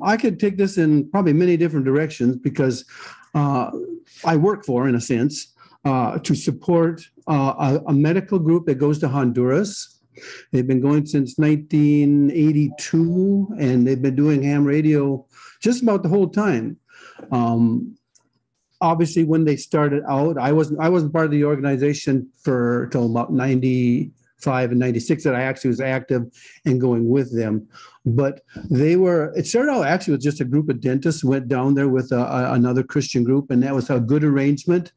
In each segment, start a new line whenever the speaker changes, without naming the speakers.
I could take this in probably many different directions because I work for, in a sense, to support a medical group that goes to Honduras. They've been going since 1982, and they've been doing ham radio just about the whole time. Obviously, when they started out, I wasn't part of the organization till about 95 and 96 that I actually was active and going with them. But it started out actually with just a group of dentists went down there with another Christian group, and that was a good arrangement.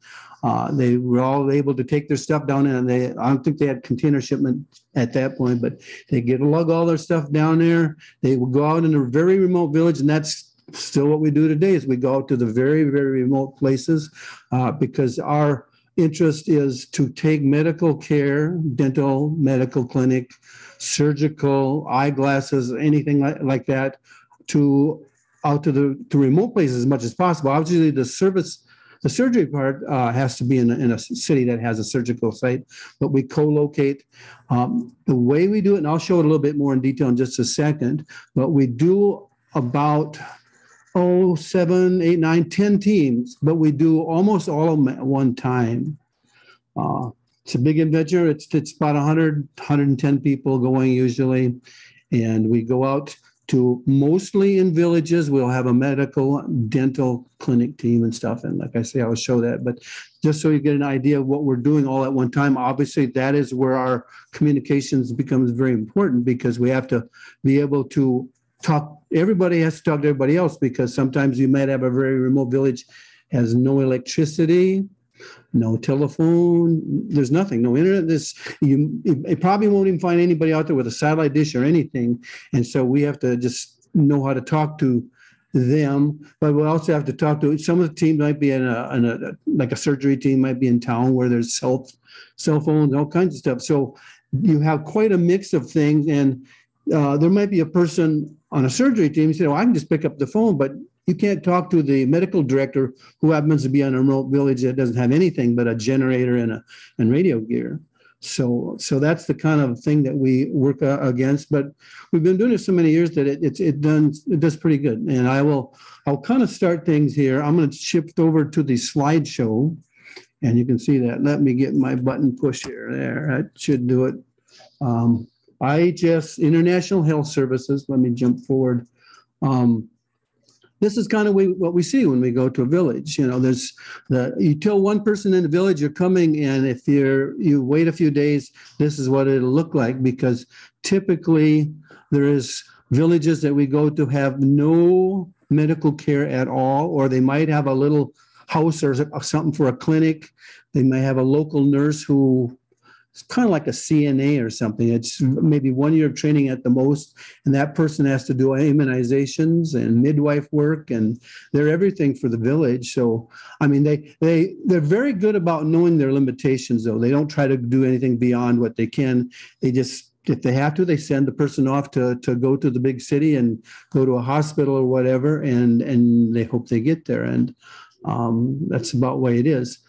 They were all able to take their stuff down, and I don't think they had container shipment at that point, but they get to lug all their stuff down there. They would go out in a very remote village, and that's still what we do today is we go out to the very, very remote places because our interest is to take medical care, dental, medical clinic, surgical, eyeglasses, anything like that out to the remote places as much as possible. Obviously, the surgery part has to be in a city that has a surgical site, but we co-locate. The way we do it, and I'll show it a little bit more in detail in just a second, but we do about 7, 8, 9, 10 teams, but we do almost all of them at one time. It's a big adventure. It's about 100, 110 people going usually, and we go out to mostly in villages. We'll have a medical dental clinic team and stuff, and like I say, I'll show that. But just so you get an idea of what we're doing all at one time, obviously that is where our communications becomes very important because we have to be able to talk. Everybody has to talk to everybody else because sometimes you might have a very remote village has no electricity, no telephone, there's nothing, no internet. You probably won't even find anybody out there with a satellite dish or anything. And so we have to just know how to talk to them, but we also have to talk to some of the teams might be like a surgery team might be in town where there's cell phones, all kinds of stuff. So you have quite a mix of things, and there might be a person on a surgery team. You say, "Oh, I can just pick up the phone," but you can't talk to the medical director who happens to be on a remote village that doesn't have anything but a generator and radio gear. So that's the kind of thing that we work against. But we've been doing it so many years that it does pretty good. And I'll kind of start things here. I'm going to shift over to the slideshow, and you can see that. Let me get my button push here. There, that should do it. IHS, International Health Services. Let me jump forward. This is kind of what we see when we go to a village. You know, you tell one person in the village you're coming, and if you wait a few days, this is what it'll look like, because typically there is villages that we go to have no medical care at all, or they might have a little house or something for a clinic. They may have a local nurse who it's kind of like a CNA or something. It's maybe 1 year of training at the most, and that person has to do immunizations and midwife work, and they're everything for the village. So, I mean, they're very good about knowing their limitations, though. They don't try to do anything beyond what they can. They just, if they have to, they send the person off to go to the big city and go to a hospital or whatever, and they hope they get there. And that's about the way it is.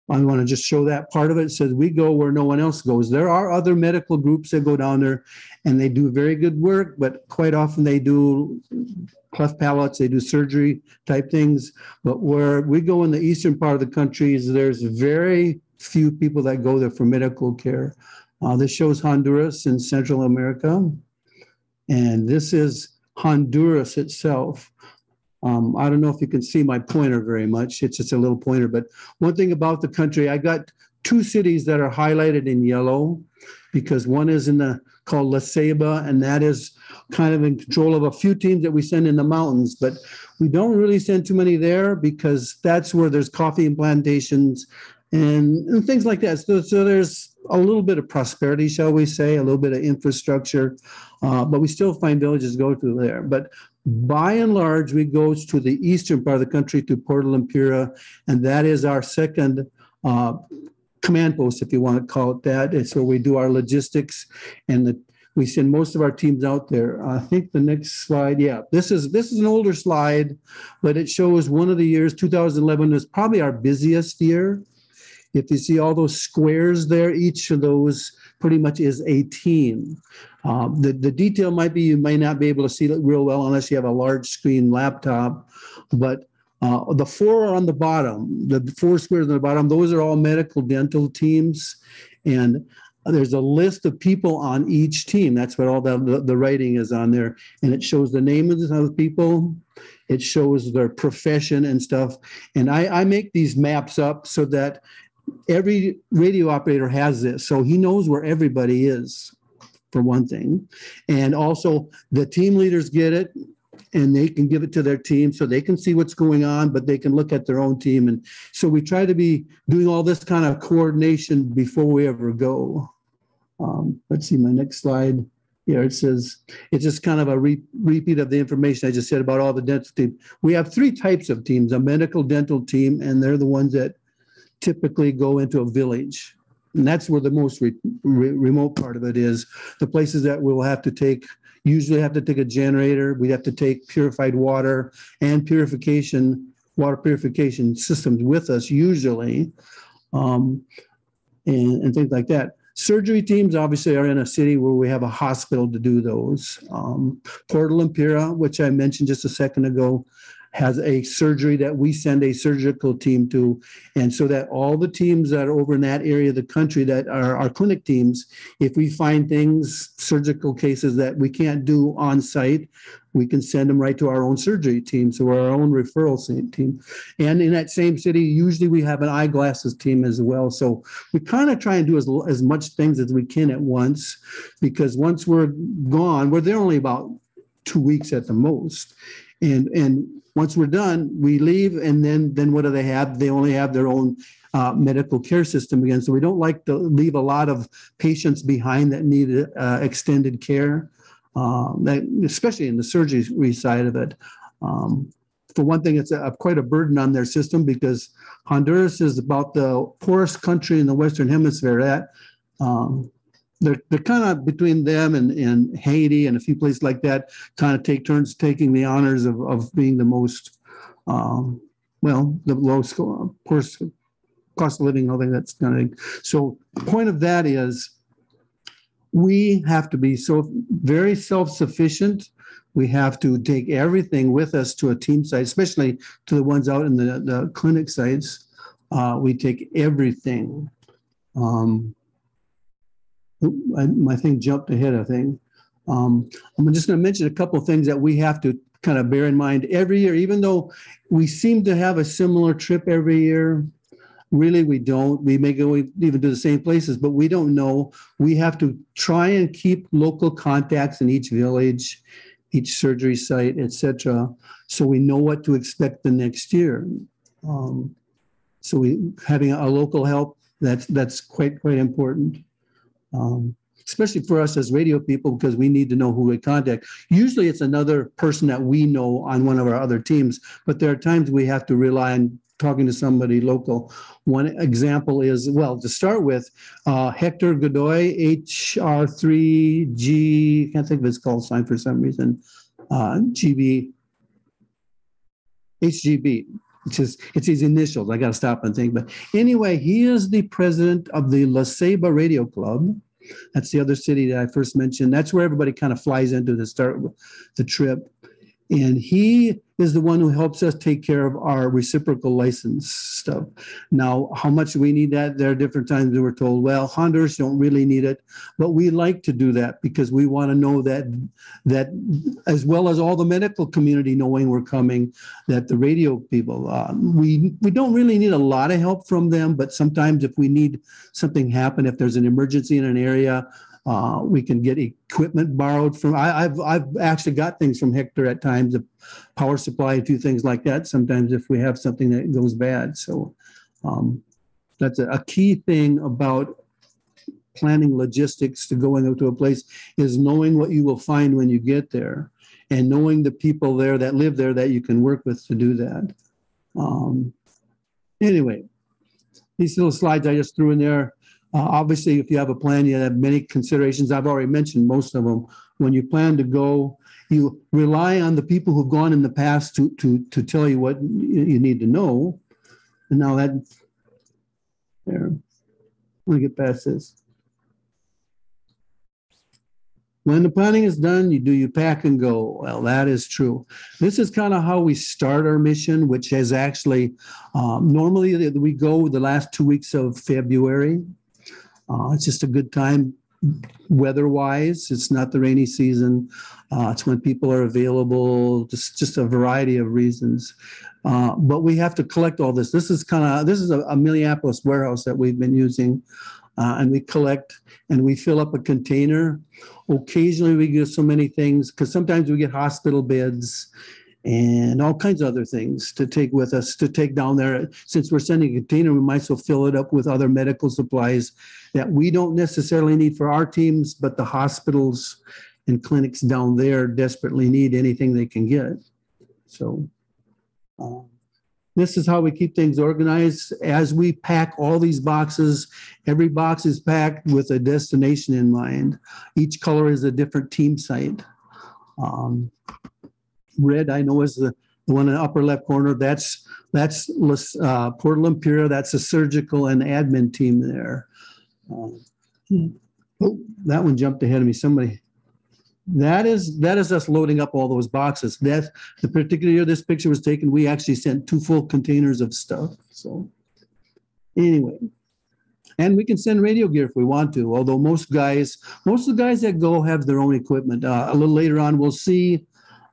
I want to just show that part of it. It says we go where no one else goes. There are other medical groups that go down there, and they do very good work, but quite often they do cleft palates, they do surgery type things. But where we go in the eastern part of the country, there's very few people that go there for medical care. This shows Honduras in Central America, and this is Honduras itself. I don't know if you can see my pointer very much. It's just a little pointer. But one thing about the country, I got 2 cities that are highlighted in yellow, because one is called La Ceba, and that is kind of in control of a few teams that we send in the mountains. But we don't really send too many there because that's where there's coffee and plantations and things like that. So there's a little bit of prosperity, shall we say, a little bit of infrastructure, but we still find villages go to there. But by and large, we go to the eastern part of the country, to Puerto Lempira, and that is our second command post, if you want to call it that. It's where we do our logistics, and we send most of our teams out there. I think the next slide, yeah, this is an older slide, but it shows one of the years, 2011 is probably our busiest year. If you see all those squares there, each of those pretty much is a team. The detail might be you may not be able to see it real well unless you have a large screen laptop, but the four on the bottom, the four squares on the bottom, those are all medical dental teams. And there's a list of people on each team. That's what all the writing is on there. And it shows the names of the people. It shows their profession and stuff. And I make these maps up so that every radio operator has this. So he knows where everybody is, for one thing. And also the team leaders get it, and they can give it to their team so they can see what's going on, but they can look at their own team. And so we try to be doing all this kind of coordination before we ever go. Let's see my next slide. Here it says, it's just kind of a repeat of the information I just said about all the dental teams. We have three types of teams: a medical dental team, and they're the ones that typically go into a village. And that's where the most remote part of it is. The places that we'll have to take, usually have to take a generator. We'd have to take purified water and water purification systems with us usually, and things like that. Surgery teams obviously are in a city where we have a hospital to do those. Portal Impera, which I mentioned just a second ago, has a surgery that we send a surgical team to. And so that all the teams that are over in that area of the country that are our clinic teams, if we find things, surgical cases that we can't do on site, we can send them right to our own surgery team. So we're our own referral team. And in that same city, usually we have an eyeglasses team as well. So we kind of try and do as much things as we can at once, because once we're gone, we're there only about 2 weeks at the most. And once we're done, we leave, and then what do they have? They only have their own medical care system again. So we don't like to leave a lot of patients behind that need extended care, especially in the surgery side of it. For one thing, it's quite a burden on their system, because Honduras is about the poorest country in the Western Hemisphere. They're kind of between them and Haiti and a few places like that, kind of take turns taking the honors of being the most, the lowest cost of living, all that's kind of. So the point of that is we have to be so very self-sufficient. We have to take everything with us to a team site, especially to the ones out in the clinic sites. We take everything. My thing jumped ahead, I think. I'm just going to mention a couple of things that we have to kind of bear in mind every year. Even though we seem to have a similar trip every year, really we don't. We may go even to the same places, but we don't know. We have to try and keep local contacts in each village, each surgery site, etc., so we know what to expect the next year. So having a local help, that's quite important. Especially for us as radio people, because we need to know who we contact. Usually it's another person that we know on one of our other teams, but there are times we have to rely on talking to somebody local. One example is, well, to start with, Hector Godoy, HR3G, can't think of his call sign for some reason, HGB. It's his initials. I got to stop and think. But anyway, he is the president of the Ceba Radio Club. That's the other city that I first mentioned. That's where everybody kind of flies into to start the trip. And he is the one who helps us take care of our reciprocal license stuff. Now, how much we need that? There are different times we were told, well, Honduras don't really need it, but we like to do that because we want to know that as well as all the medical community knowing we're coming, that the radio people, we don't really need a lot of help from them, but sometimes if we need something happen, if there's an emergency in an area, we can get equipment borrowed from. I've actually got things from Hector at times, a power supply, a few things like that. Sometimes if we have something that goes bad, so that's a key thing about planning logistics to going into a place is knowing what you will find when you get there, and knowing the people there that live there that you can work with to do that. Anyway, these little slides I just threw in there. Obviously, if you have a plan, you have many considerations. I've already mentioned most of them. When you plan to go, you rely on the people who've gone in the past to tell you what you need to know. And now that, there, let me get past this. When the planning is done, you pack and go. Well, that is true. This is kind of how we start our mission, which is actually normally we go the last 2 weeks of February. It's just a good time weather-wise. It's not the rainy season. It's when people are available, just a variety of reasons. But we have to collect all this. This is a Minneapolis warehouse that we've been using. And we collect and we fill up a container. Occasionally we get so many things because sometimes we get hospital beds and all kinds of other things to take with us, to take down there. Since we're sending a container, we might as well fill it up with other medical supplies that we don't necessarily need for our teams, but the hospitals and clinics down there desperately need anything they can get. So this is how we keep things organized. As we pack all these boxes, every box is packed with a destination in mind. Each color is a different team site. Red, I know, is the one in the upper left corner. That's Portal Imperial. That's a surgical and admin team there. Oh, that one jumped ahead of me. Somebody. That is us loading up all those boxes. That's the particular year this picture was taken. We actually sent 2 full containers of stuff. So anyway, and we can send radio gear if we want to. Although most of the guys that go have their own equipment. A little later on, we'll see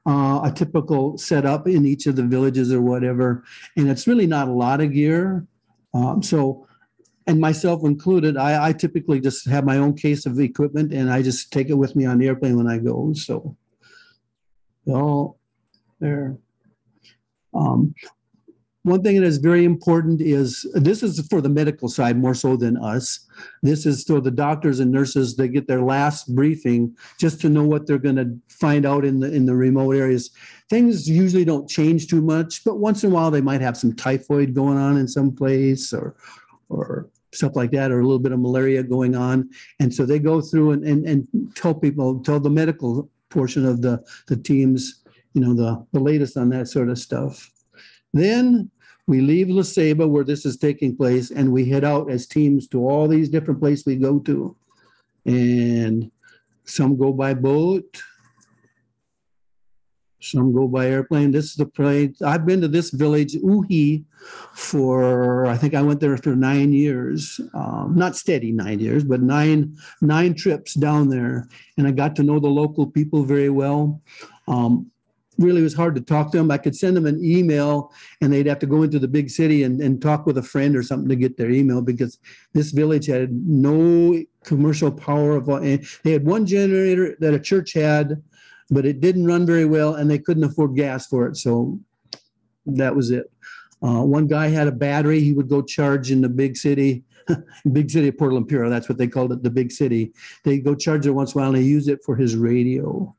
a typical setup in each of the villages or whatever, and it's really not a lot of gear. And myself included, I typically just have my own case of equipment and I just take it with me on the airplane when I go. So, all there. One thing that is very important is, this is for the medical side more so than us. This is for the doctors and nurses. They get their last briefing just to know what they're going to find out in the remote areas. Things usually don't change too much, but once in a while they might have some typhoid going on in some place or stuff like that, or a little bit of malaria going on. And so they go through and tell the medical portion of the teams, the latest on that sort of stuff. Then we leave La Ceba, where this is taking place, and we head out as teams to all these different places we go to. And some go by boat, some go by airplane. This is the place. I've been to this village, Uhi, I think I went there for 9 years. Not steady 9 years, but nine trips down there. And I got to know the local people very well. Really, it was hard to talk to them. I could send them an email and they'd have to go into the big city and talk with a friend or something to get their email, because this village had no commercial power. They had one generator that a church had, but it didn't run very well and they couldn't afford gas for it. So that was it. One guy had a battery. He would go charge in the big city, big city of Portal Imperial. That's what they called it, the big city. They'd go charge it once in a while and he used it for his radio.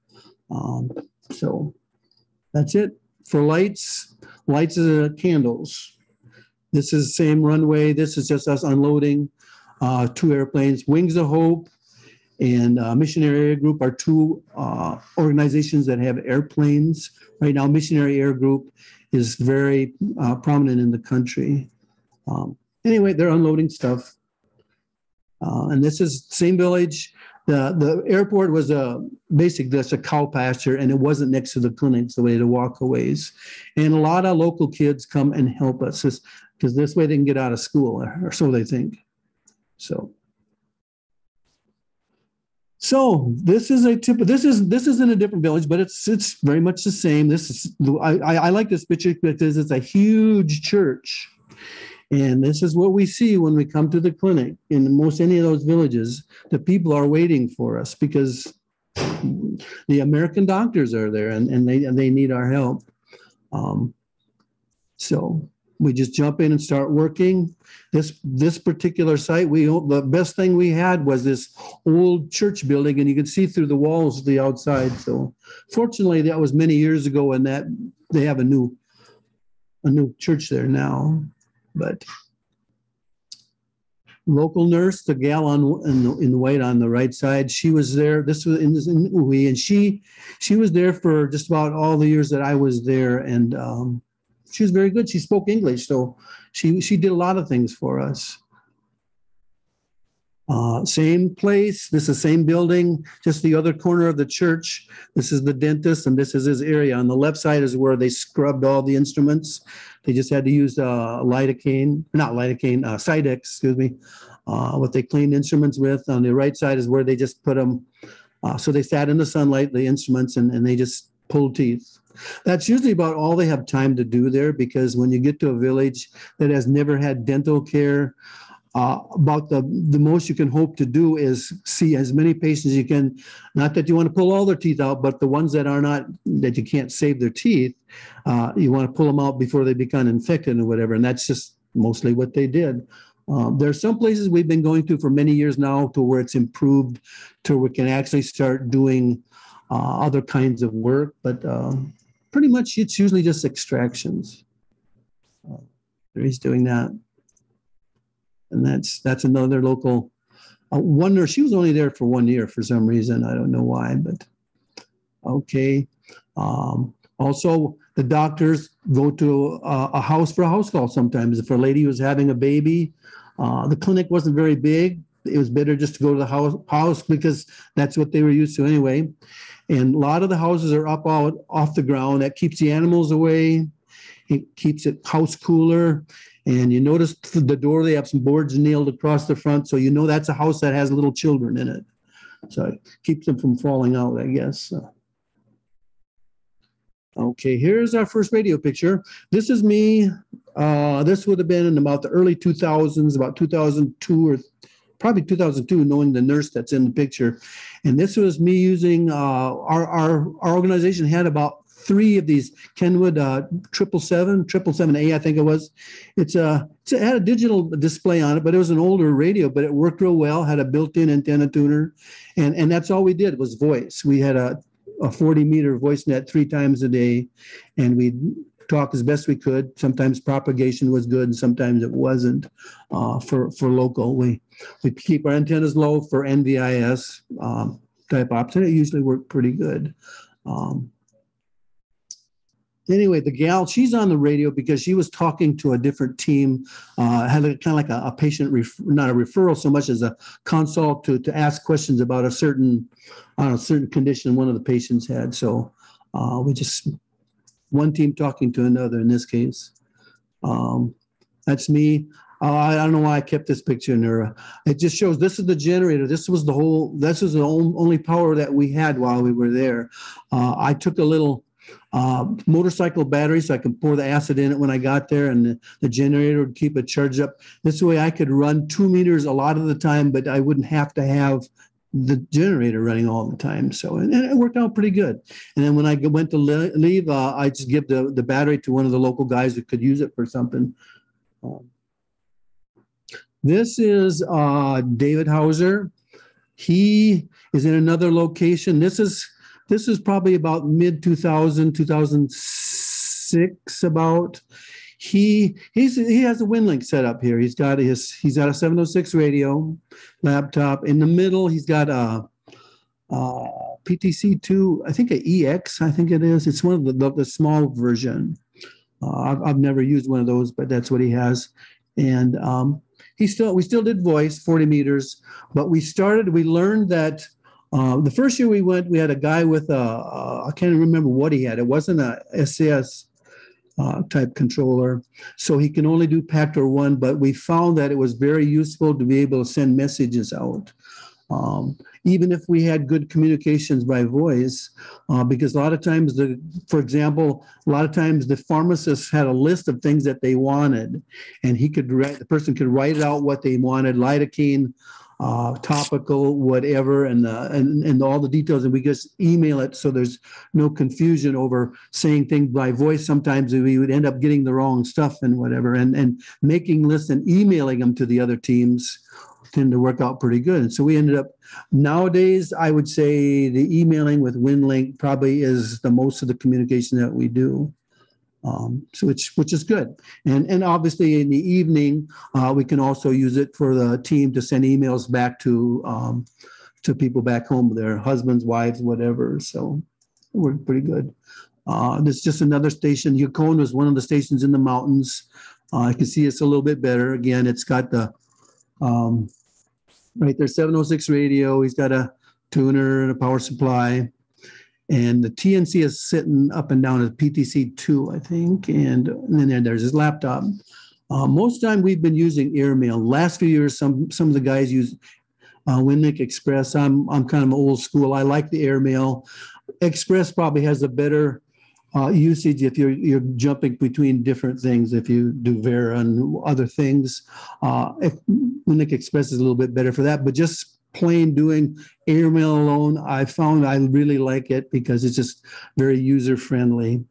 So that's it. For lights are candles. This is the same runway. This is just us unloading 2 airplanes. Wings of Hope and Missionary Air Group are 2 organizations that have airplanes. Right now, Missionary Air Group is very prominent in the country. Anyway, they're unloading stuff. And this is the same village. The airport was basically just a cow pasture, and it wasn't next to the clinics, the way to walk a ways. And a lot of local kids come and help us because this way they can get out of school, or so they think. So this is this is in a different village, but it's very much the same. I like this picture because it's a huge church. And this is what we see when we come to the clinic. In any of those villages, the people are waiting for us because the American doctors are there and they need our help. So we just jump in and start working. This particular site, the best thing we had was this old church building, and you could see through the walls of the outside. So fortunately, that was many years ago, and that they have a new church there now. But local nurse, the gal in white on the right side, she was there. This was in Uhi, and she was there for just about all the years that I was there, and she was very good. She spoke English, so she did a lot of things for us. Same place. This is the same building, just the other corner of the church. This is the dentist, and this is his area. On the left side is where they scrubbed all the instruments. They just had to use Cydex, excuse me, what they cleaned instruments with. On the right side is where they just put them. So they sat in the sunlight, the instruments, and they just pulled teeth. That's usually about all they have time to do there, because when you get to a village that has never had dental care, about the most you can hope to do is see as many patients as you can. Not that you want to pull all their teeth out, but the ones that are not, that you can't save their teeth, you want to pull them out before they become infected or whatever. And that's just mostly what they did. There are some places we've been going to for many years now to where it's improved to where we can actually start doing other kinds of work, but pretty much it's usually just extractions. He's doing that. And that's another local one nurse. She was only there for 1 year for some reason. I don't know why, but okay. Also, the doctors go to a house for a house call sometimes. If a lady was having a baby, the clinic wasn't very big. It was better just to go to the house because that's what they were used to anyway. And a lot of the houses are up out off the ground. That keeps the animals away. It keeps it house cooler. And you notice the door, they have some boards nailed across the front. So you know that's a house that has little children in it. So it keeps them from falling out, I guess. Okay, here's our first radio picture. This is me. This would have been in about the early 2000s, about 2002 or probably 2002, knowing the nurse that's in the picture. And this was me using, our organization had about 3 of these Kenwood 777A, I think it was. It had a digital display on it, but it was an older radio, but it worked real well, had a built-in antenna tuner. And that's all we did was voice. We had a 40-meter voice net 3 times a day, and we'd talk as best we could. Sometimes propagation was good, and sometimes it wasn't for local. We keep our antennas low for NVIS type ops, and it usually worked pretty good. Anyway, the gal, she's on the radio because she was talking to a different team, had kind of like a patient, not a referral so much as a consult to ask questions about a certain condition one of the patients had. So we just, one team talking to another in this case. That's me. I don't know why I kept this picture in there. It just shows this is the generator. This was the only power that we had while we were there. I took a little motorcycle battery so I could pour the acid in it when I got there, and the generator would keep it charged up. This way I could run 2 meters a lot of the time, but I wouldn't have to have the generator running all the time. So, and it worked out pretty good. And then when I went to leave, I just give the battery to one of the local guys who could use it for something. This is David Hauser. He is in another location. This is probably about mid 2006 about. He has a WinLink set up here. He's got a 706 radio laptop. In the middle, he's got a PTC2, I think a EX, I think it is. It's one of the small version. I've never used one of those, but that's what he has. And we still did voice 40 meters, but we learned that the first year we went, we had a guy with I can't remember what he had. It wasn't a SCS type controller, so he can only do Pactor 1, but we found that it was very useful to be able to send messages out. Even if we had good communications by voice, because a lot of times, for example, a lot of times the pharmacist had a list of things that they wanted, and the person could write out what they wanted, lidocaine, topical, whatever, and all the details, and we just email it so there's no confusion over saying things by voice. Sometimes we would end up getting the wrong stuff and whatever, and making lists and emailing them to the other teams tend to work out pretty good. And so we ended up, nowadays, I would say the emailing with WinLink probably is the most of the communication that we do. So which is good. And obviously in the evening, we can also use it for the team to send emails back to people back home, their husbands, wives, whatever. So it worked pretty good. This is just another station. Yukon was one of the stations in the mountains. I can see it's a little bit better. Again, it's got the right there, 706 radio. He's got a tuner and a power supply. And the TNC is sitting up and down at PTC2, I think. And then there's his laptop. Most of the time we've been using airmail. Last few years, some of the guys use WinLink Express. I'm kind of old school. I like the airmail. Express probably has a better usage if you're jumping between different things. If you do Vera and other things, WinLink Express is a little bit better for that. But just plain doing airmail alone, I found I really like it because it's just very user friendly,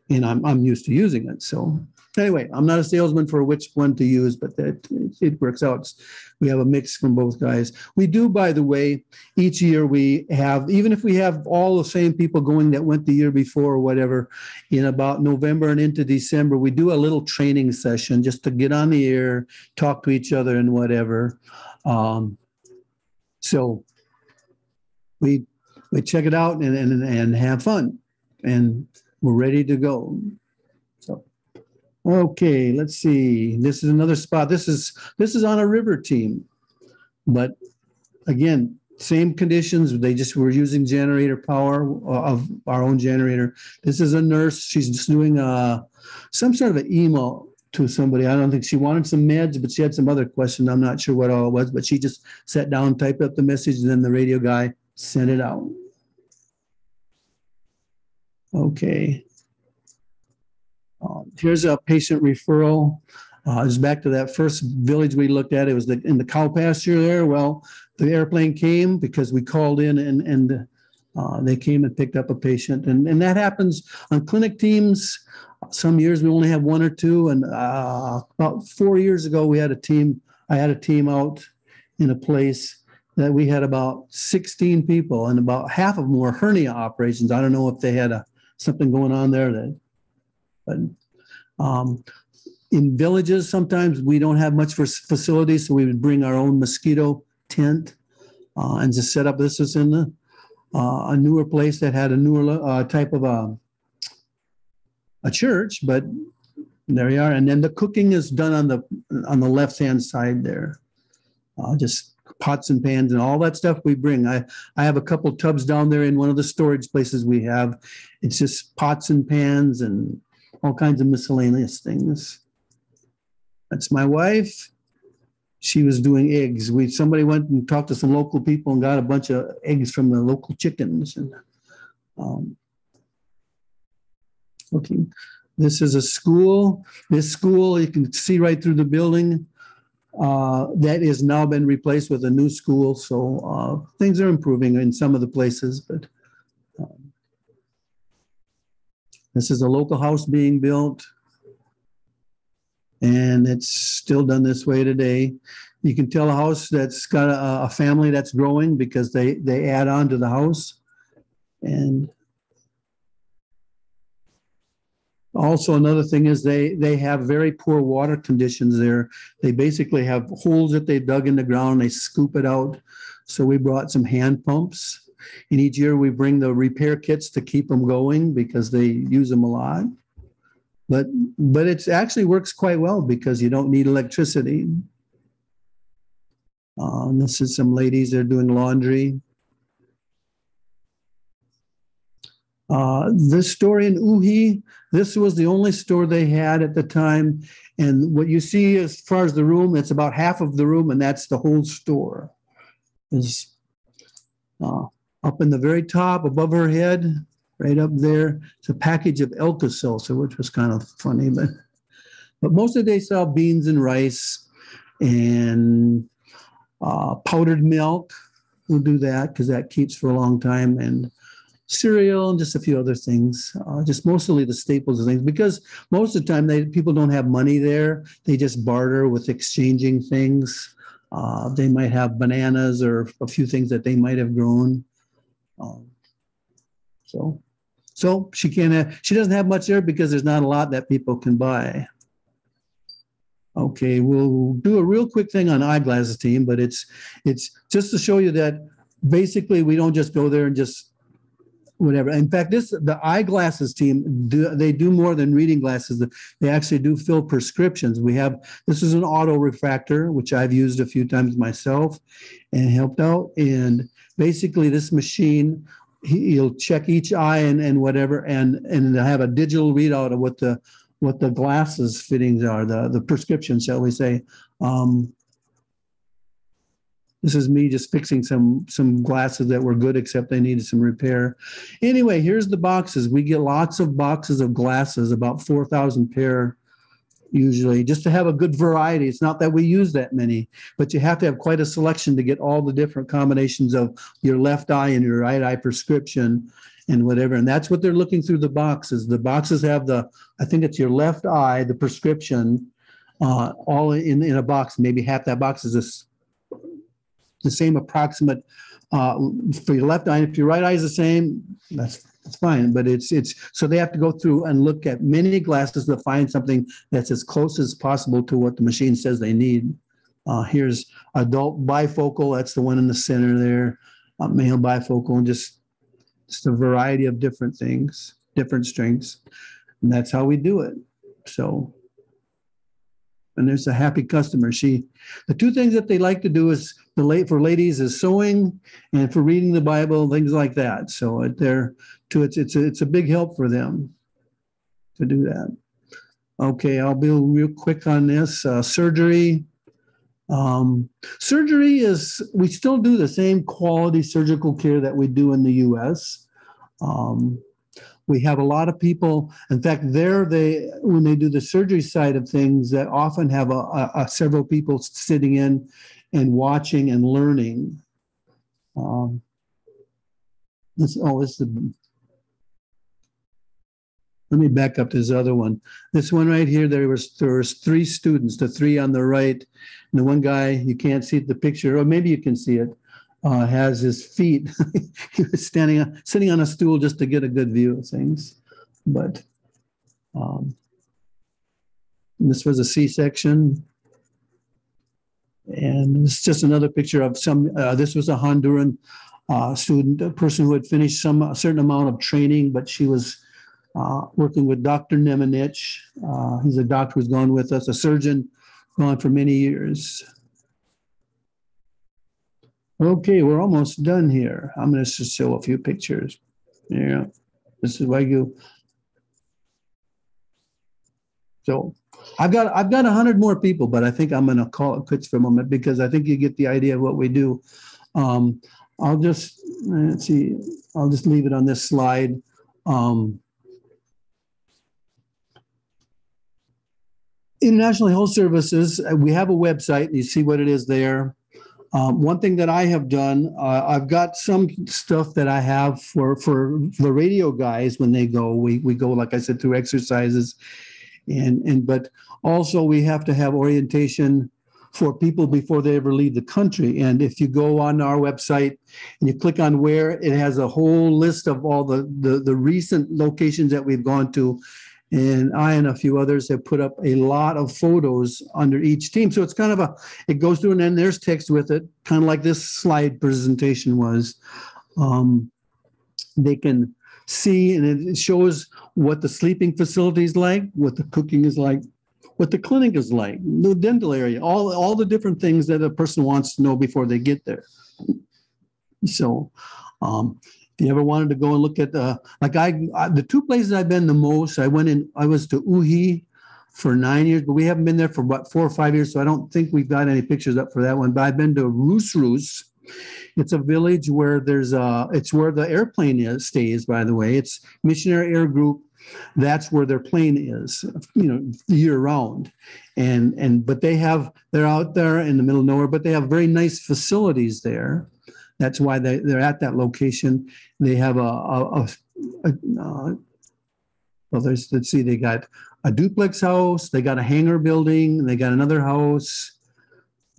and I'm used to using it. So anyway, I'm not a salesman for which one to use, but it works out. We have a mix from both guys. We do, by the way, each year we have, even if we have all the same people going that went the year before or whatever, in about November and into December, we do a little training session just to get on the air, talk to each other and whatever. So we check it out and have fun, and we're ready to go. So, okay, let's see. This is another spot. This is on a river team, but again, same conditions. They just were using generator power of our own generator. This is a nurse. She's just doing some sort of an email to somebody. I don't think she wanted some meds, but she had some other question. I'm not sure what all it was, but she just sat down, typed up the message, and then the radio guy sent it out. Okay. Here's a patient referral. It's back to that first village we looked at. It was in the cow pasture there. Well, the airplane came because we called in and they came and picked up a patient. And that happens on clinic teams. Some years we only have one or two. And about 4 years ago, I had a team out in a place that we had about 16 people, and about half of them were hernia operations. I don't know if they had something going on there. But in villages, sometimes we don't have much for facilities, so we would bring our own mosquito tent and just set up. This was in a newer place that had a newer type of a church, but there you are. And then the cooking is done on the left-hand side there. Just pots and pans and all that stuff we bring. I have a couple tubs down there in one of the storage places we have. It's just pots and pans and all kinds of miscellaneous things. That's my wife. She was doing eggs. Somebody went and talked to some local people and got a bunch of eggs from the local chickens. And okay, this is a school. This school, you can see right through the building. That has now been replaced with a new school. So things are improving in some of the places, but this is a local house being built, and it's still done this way today. You can tell a house that's got a family that's growing because they add on to the house. And also another thing is they have very poor water conditions there. They basically have holes that they dug in the ground and they scoop it out. So we brought some hand pumps. And each year we bring the repair kits to keep them going because they use them a lot. But it actually works quite well because you don't need electricity. This is some ladies that are doing laundry. This store in Uhi, this was the only store they had at the time. And what you see as far as the room, it's about half of the room, and that's the whole store. It's up in the very top above her head, right up there. It's a package of Alka-Seltzer, which was kind of funny. But most of the day sell beans and rice and powdered milk. We'll do that because that keeps for a long time. And cereal and just a few other things, just mostly the staples of things, because most of the time people don't have money there. They just barter with exchanging things. They might have bananas or a few things that they might have grown. So she doesn't have much there because there's not a lot that people can buy. Okay, we'll do a real quick thing on eyeglasses team, but it's just to show you that basically we don't just go there and just whatever. In fact, the eyeglasses team they do more than reading glasses. They actually do fill prescriptions. This is an auto refractor, which I've used a few times myself and helped out. And basically, this machine, he'll check each eye and whatever, and have a digital readout of what the glasses fittings are, the prescription, shall we say. This is me just fixing some glasses that were good, except they needed some repair. Anyway, here's the boxes. We get lots of boxes of glasses, about 4,000 pair usually, just to have a good variety. It's not that we use that many, but you have to have quite a selection to get all the different combinations of your left eye and your right eye prescription and whatever. And that's what they're looking through the boxes. The boxes have I think it's your left eye, the prescription, all in a box. Maybe half that box is the same approximate for your left eye. If your right eye is the same, that's fine. But it's so they have to go through and look at many glasses to find something that's as close as possible to what the machine says they need. Here's adult bifocal. That's the one in the center there. Male bifocal, and just a variety of different things, different strengths, and that's how we do it. So. And there's a happy customer. The two things that they like to do is for ladies is sewing, and for reading the Bible, things like that. So it's a big help for them to do that. Okay, I'll be real quick on this. Surgery. Surgery we still do the same quality surgical care that we do in the U.S. We have a lot of people. In fact, when they do the surgery side of things, that often have several people sitting in and watching and learning. Let me back up to this other one. This one right here, there was 3 students, the 3 on the right, and the one guy, you can't see the picture, or maybe you can see it. Has his feet. He was sitting on a stool just to get a good view of things. But this was a C-section. And it's just another picture of this was a Honduran student, a person who had finished a certain amount of training, but she was working with Dr. Nemanich. He's a doctor who's gone with us, a surgeon, gone for many years. Okay, we're almost done here. I'm going to just show a few pictures. Yeah, this is Wagyu. So I've got 100 more people, but I think I'm going to call it quits for a moment because I think you get the idea of what we do. I'll just leave it on this slide. International Health Services, we have a website. You see what it is there. One thing that I have done, I've got some stuff that I have for the radio guys when they go. We go, like I said, through exercises, but also we have to have orientation for people before they ever leave the country. And if you go on our website and you click on where, it has a whole list of all the recent locations that we've gone to. And I and a few others have put up a lot of photos under each team. So it's kind of it goes through and then there's text with it, kind of like this slide presentation was. They can see, and it shows what the sleeping facility is like, what the cooking is like, what the clinic is like, the dental area, all the different things that a person wants to know before they get there. So, if you ever wanted to go and look at the 2 places I've been the most, I was to Uhi for 9 years, but we haven't been there for about 4 or 5 years, so I don't think we've got any pictures up for that one. But I've been to Rusrus. It's a village where it's where the airplane stays, by the way. It's Missionary Air Group. That's where their plane is, year round. But they're out there in the middle of nowhere, but they have very nice facilities there. That's why they're at that location. They have they got a duplex house, they got a hangar building, they got another house,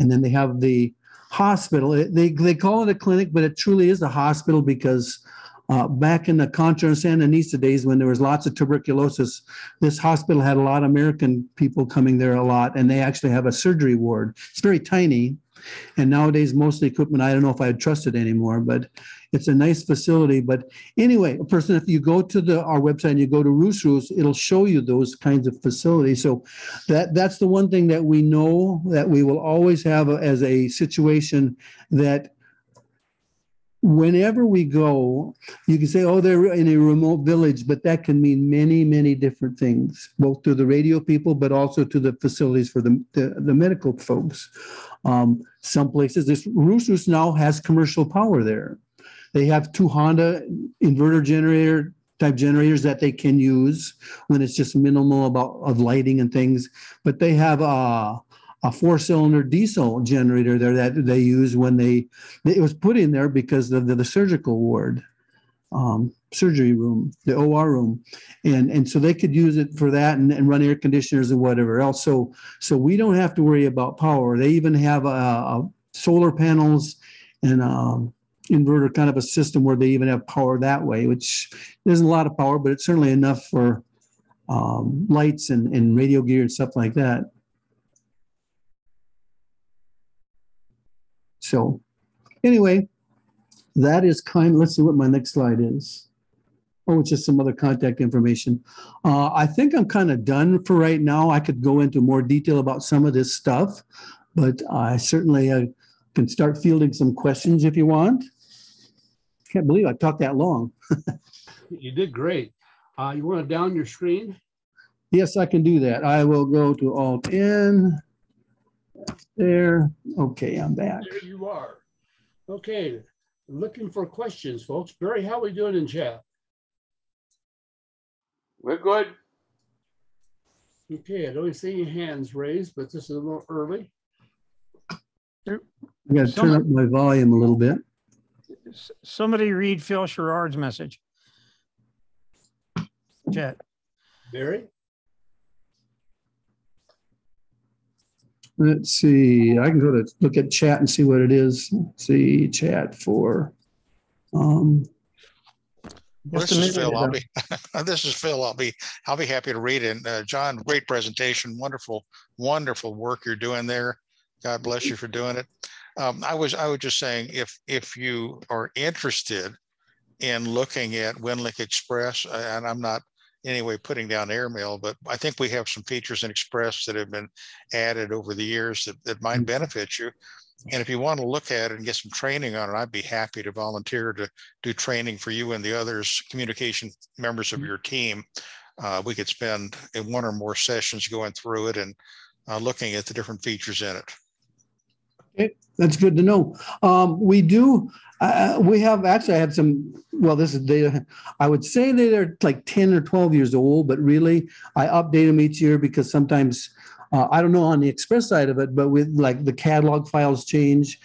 and then they have the hospital. They call it a clinic, but it truly is a hospital because Back in the Contra and Sandinista days, when there was lots of tuberculosis, this hospital had a lot of American people coming there a lot, and they actually have a surgery ward. It's very tiny, and nowadays most of the equipment, I don't know if I'd trust it anymore, but it's a nice facility. But anyway, a person, if you go to our website and you go to Roos, it'll show you those kinds of facilities. So that's the one thing that we know that we will always have as a situation, that whenever we go, you can say, oh, they're in a remote village, but that can mean many, many different things, both to the radio people, but also to the facilities for the medical folks. Some places, this Roos now has commercial power there. They have 2 Honda inverter generator type generators that they can use when it's just minimal of lighting and things. But they have a 4-cylinder diesel generator there that they use when it was put in there because of the surgical ward, surgery room, the OR room. And so they could use it for that and run air conditioners and whatever else. So we don't have to worry about power. They even have solar panels and inverter kind of a system where they even have power that way, which isn't a lot of power, but it's certainly enough for lights and radio gear and stuff like that. So anyway, that is let's see what my next slide is. Oh, it's just some other contact information. I think I'm kind of done for right now. I could go into more detail about some of this stuff, but I certainly can start fielding some questions if you want. Can't believe I talked that long.
You did great. You want to down your screen?
Yes, I can do that. I will go to Alt-N. There. Okay, I'm back.
There you are. Okay, looking for questions, folks. Barry, how are we doing in chat?
We're good.
Okay, I don't see any hands raised, but this is a little early.
I got to turn up my volume a little bit.
Somebody read Phil Sherrard's message. Chat.
Barry?
Let's see. I can go to look at chat and see what it is. Let's see, chat for.
Well, this is Phil. This is Phil. I'll be happy to read it. John, great presentation. Wonderful work you're doing there. God bless you for doing it. I was just saying, if you are interested in looking at WinLink Express, and I'm not in any way putting down airmail, but I think we have some features in Express that have been added over the years that might benefit you. And if you want to look at it and get some training on it, I'd be happy to volunteer to do training for you and the others, communication members of your team. We could spend 1 or more sessions going through it and looking at the different features in it.
Okay, that's good to know. We have actually, I had some, well, this is data. I would say they're like 10 or 12 years old, but really I update them each year because sometimes, I don't know on the Express side of it, but with like the catalog files change,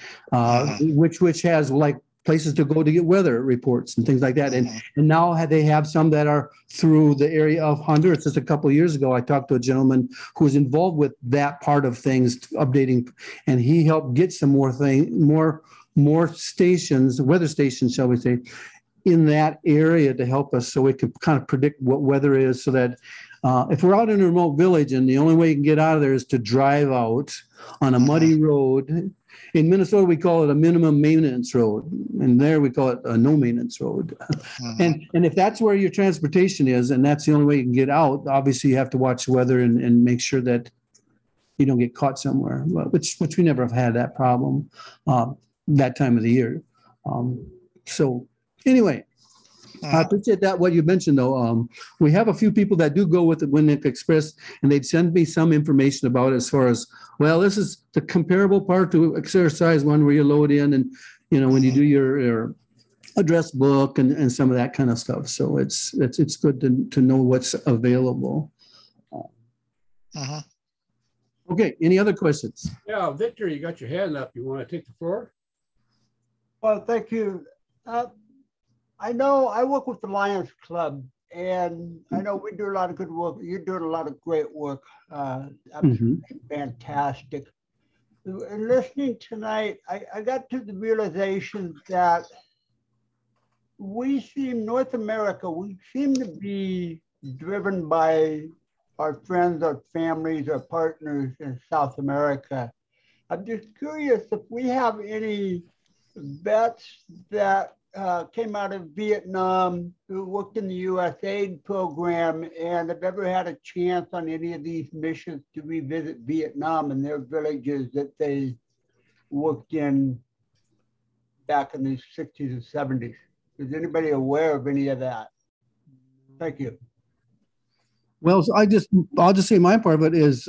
which has like places to go to get weather reports and things like that. And now they have some that are through the area of Honduras. Just a couple of years ago, I talked to a gentleman who was involved with that part of things, updating, and he helped get some more stations, weather stations, shall we say, in that area to help us so we can kind of predict what weather is, so that if we're out in a remote village and the only way you can get out of there is to drive out on a muddy road. In Minnesota, we call it a minimum maintenance road, and there we call it a no maintenance road. And if that's where your transportation is, and that's the only way you can get out, obviously you have to watch the weather and make sure that you don't get caught somewhere, which we never have had that problem that time of the year. So anyway, I appreciate that, what you mentioned, though. We have a few people that do go with the WinLink Express, and they'd send me some information about it as far as, well, this is the comparable part to Exercise One where you load in and, when you do your address book and some of that kind of stuff. So it's good to know what's available. Okay, any other questions?
Yeah, Victor, you got your hand up. You want to take the floor?
Well, thank you. I know I work with the Lions Club, and I know we do a lot of good work. You're doing a lot of great work. Absolutely fantastic. Listening tonight, I got to the realization that North America, we seem to be driven by our friends, our families, our partners in South America. I'm just curious if we have any vets that came out of Vietnam who worked in the USAID program and have ever had a chance on any of these missions to revisit Vietnam and their villages that they worked in back in the 60s and 70s. Is anybody aware of any of that? Thank you.
Well, I'll just say my part of it is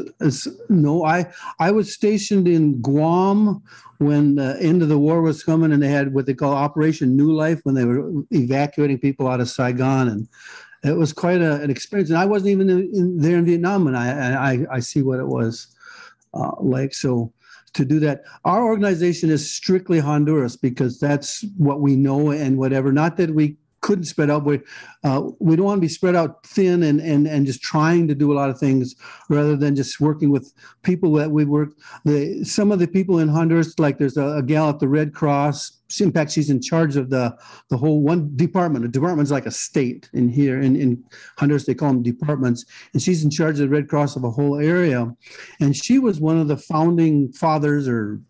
no. I was stationed in Guam when the end of the war was coming, and they had what they call Operation New Life when they were evacuating people out of Saigon, and it was quite an experience. And I wasn't even there in Vietnam, and I see what it was like. So to do that, our organization is strictly Honduras because that's what we know and whatever. Not that we couldn't spread out. We don't want to be spread out thin and just trying to do a lot of things rather than just working with people that we work. Some of the people in Honduras, like there's a gal at the Red Cross. In fact, she's in charge of the whole one department. A department's like a state in here. In Honduras, they call them departments. And she's in charge of the Red Cross of a whole area. And she was one of the founding fathers or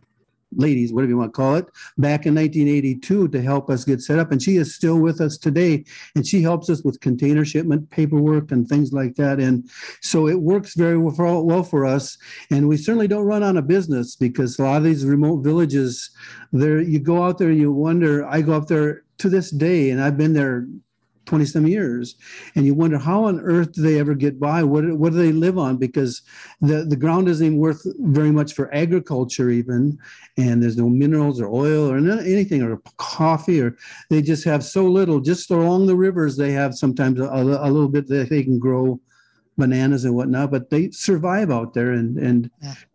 ladies, whatever you want to call it, back in 1982 to help us get set up. And she is still with us today. And she helps us with container shipment paperwork and things like that. And so it works very well for us. And we certainly don't run on a business because a lot of these remote villages, there you go out there and you wonder, I go up there to this day and I've been there 20-some years, and you wonder how on earth do they ever get by? What do they live on? Because the ground isn't even worth very much for agriculture even, and there's no minerals or oil or anything or coffee, or they just have so little. Just along the rivers, they have sometimes a little bit that they can grow bananas and whatnot, but they survive out there, and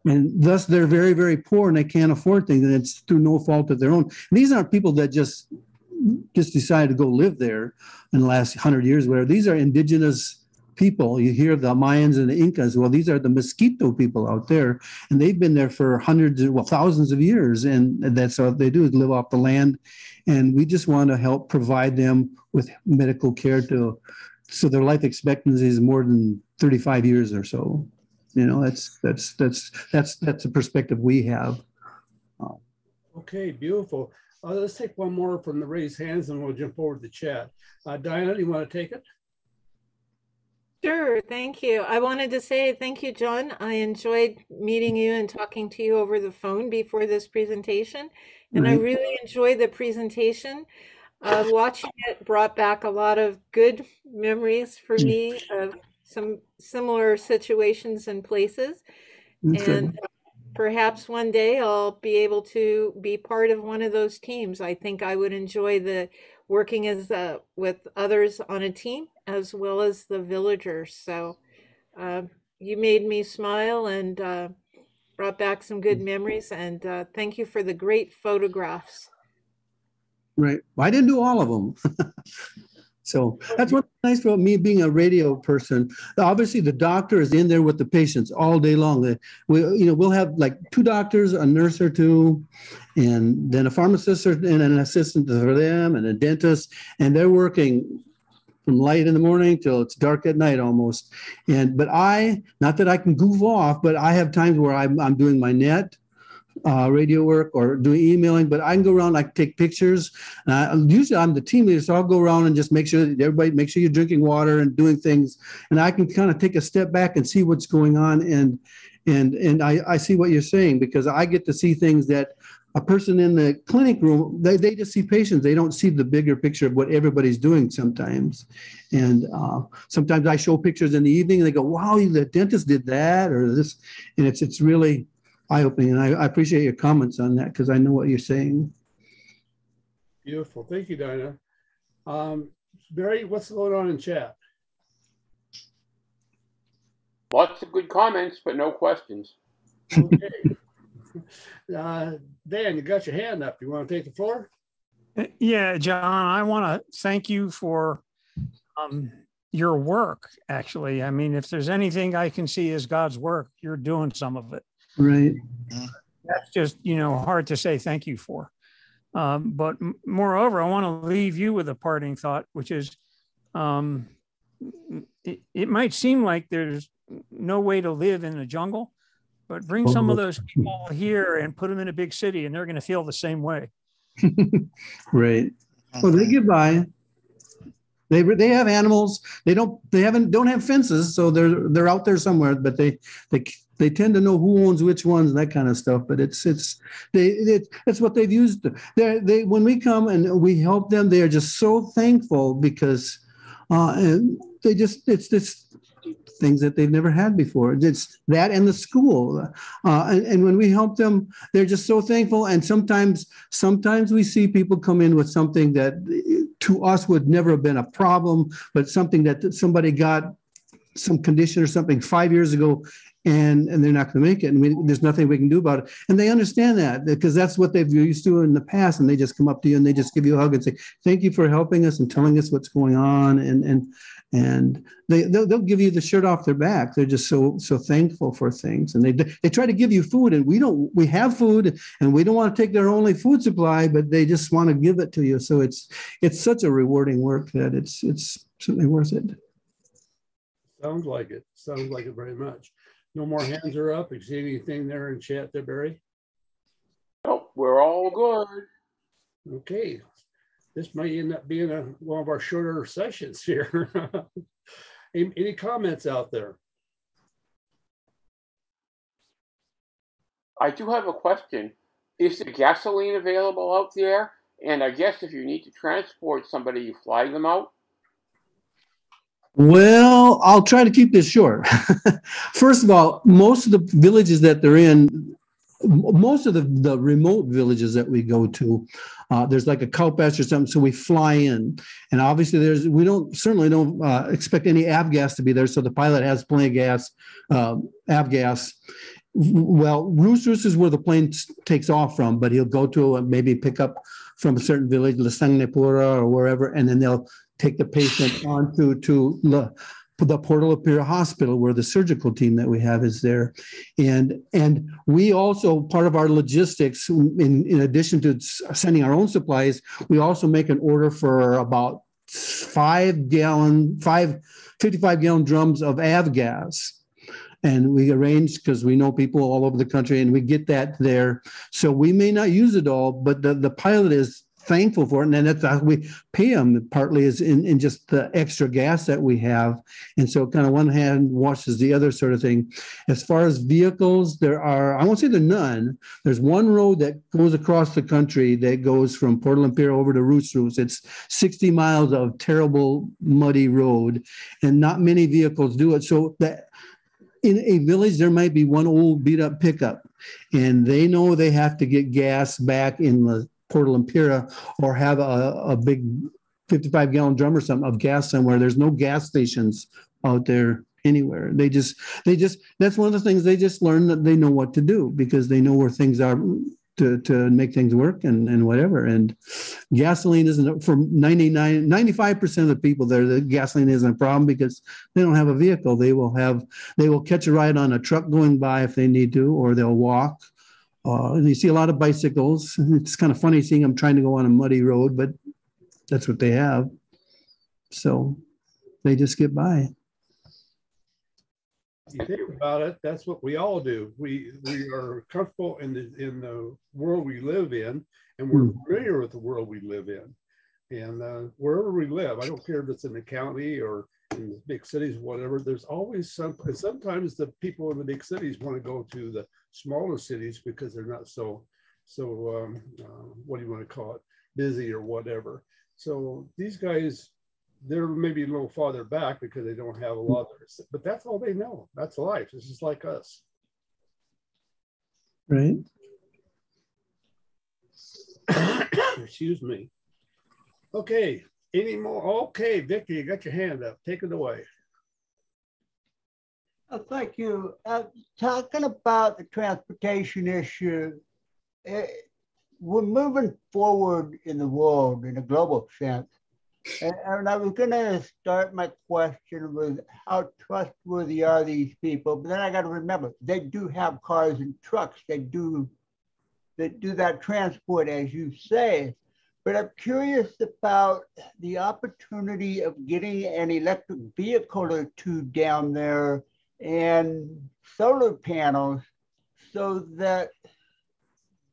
thus they're very, very poor and they can't afford things, and it's through no fault of their own. And these aren't people that just decided to go live there in the last 100 years, whatever. These are indigenous people. You hear the Mayans and the Incas. Well, these are the Mosquito people out there, and they've been there for thousands of years, and that's all they do is live off the land. And we just want to help provide them with medical care so their life expectancy is more than 35 years or so. You know, that's the perspective we have.
Okay, beautiful. Let's take one more from the raised hands and we'll jump over to the chat. Diana, do you want to take it?
Sure, thank you. I wanted to say thank you, John. I enjoyed meeting you and talking to you over the phone before this presentation. And I really enjoyed the presentation. Watching it brought back a lot of good memories for me of some similar situations and places. And perhaps one day I'll be able to be part of one of those teams. I think I would enjoy the working as with others on a team as well as the villagers. So you made me smile and brought back some good memories. And thank you for the great photographs.
Right. Well, I didn't do all of them. So that's what's nice about me being a radio person. Obviously, the doctor is in there with the patients all day long. We'll have like 2 doctors, a nurse or 2, and then a pharmacist and an assistant for them, and a dentist, and they're working from light in the morning till it's dark at night almost. But not that I can goof off, but I have times where I'm doing my net radio work or doing emailing, but I can go around, I can take pictures. Usually I'm the team leader, so I'll go around and just make sure that everybody, make sure you're drinking water and doing things. And I can kind of take a step back and see what's going on. And I see what you're saying, because I get to see things that a person in the clinic room, they just see patients. They don't see the bigger picture of what everybody's doing sometimes. And sometimes I show pictures in the evening and they go, wow, the dentist did that or this. And it's really eye-opening, and I appreciate your comments on that because I know what you're saying.
Beautiful. Thank you, Dinah. Barry, what's going on in chat?
Lots of good comments, but no questions.
Okay. Dan, you got your hand up. You want to take the floor?
Yeah, John, I want to thank you for your work, actually. I mean, if there's anything I can see as God's work, you're doing some of it.
Right.
That's just, hard to say thank you for. But moreover, I want to leave you with a parting thought, which is it might seem like there's no way to live in the jungle, but bring some of those people here and put them in a big city and they're going to feel the same way.
Right. Well, they get by. They have animals. Don't have fences, so they're out there somewhere. But they tend to know who owns which ones and that kind of stuff. But it's what they've used. They when we come and we help them, they are just so thankful because it's this things that they've never had before. It's that and the school. And when we help them, they're just so thankful. And sometimes we see people come in with something that to us would never have been a problem, but something that somebody got some condition or something 5 years ago and they're not going to make it. And there's nothing we can do about it. And they understand that because that's what they've used to in the past. And they just come up to you and they just give you a hug and say, thank you for helping us and telling us what's going on. And they'll give you the shirt off their back. They're just so thankful for things. And they try to give you food and we have food and we don't want to take their only food supply, but they just want to give it to you. So it's such a rewarding work that it's certainly worth it.
Sounds like it. Sounds like it very much. No more hands are up. You see anything there in chat there, Barry?
Nope, we're all good.
Okay. This may end up being one of our shorter sessions here. Any comments out there?
I do have a question. Is the gasoline available out there? And I guess if you need to transport somebody, you fly them out?
Well, I'll try to keep this short. First of all, most of the villages that they're in, most of the remote villages that we go to, there's like a cow pasture or something, so we fly in. And obviously we certainly don't expect any avgas to be there, so the pilot has plenty of gas, avgas. Well, Roosters is where the plane takes off from, but he'll go to maybe pick up from a certain village, Lasangnepura or wherever, and then they'll take the patient on to the Porto La Pira Hospital, where the surgical team that we have is there. And we also, part of our logistics, in addition to sending our own supplies, we also make an order for about 55-gallon drums of avgas. And we arrange, because we know people all over the country, and we get that there. So we may not use it all, but the pilot is thankful for it. And then that's how we pay them, partly is in just the extra gas that we have. And so kind of one hand washes the other sort of thing. As far as vehicles, there are, I won't say there are none. There's one road that goes across the country that goes from Porto Lampira over to Roosters. It's 60 miles of terrible, muddy road, and not many vehicles do it. So that in a village, there might be one old beat up pickup, and they know they have to get gas back in the Porto Lampira or have a big 55-gallon drum or something of gas somewhere. There's no gas stations out there anywhere. They just that's one of the things they just learn, that they know what to do because they know where things are to make things work and whatever. And gasoline isn't, for 95% of the people there, the gasoline isn't a problem because they don't have a vehicle. They will catch a ride on a truck going by if they need to, or they'll walk. You see a lot of bicycles. It's kind of funny seeing them trying to go on a muddy road, but that's what they have. So they just get by.
You think about it, that's what we all do. We are comfortable in the world we live in, and we're familiar with the world we live in. And wherever we live, I don't care if it's in the county or in the big cities, whatever, there's always something. Sometimes the people in the big cities want to go to the smaller cities because they're not so what do you want to call it, busy or whatever. So these guys, they're maybe a little farther back because they don't have a lot of, but that's all they know. That's life. It's just like us.
Right.
Excuse me. Okay. Any more? Okay, Victor, you got your hand up. Take it away.
Thank you. Talking about the transportation issue, we're moving forward in the world in a global sense. And I was going to start my question with how trustworthy are these people? But then I got to remember, they do have cars and trucks. They do that do that transport, as you say. But I'm curious about the opportunity of getting an electric vehicle or two down there and solar panels so that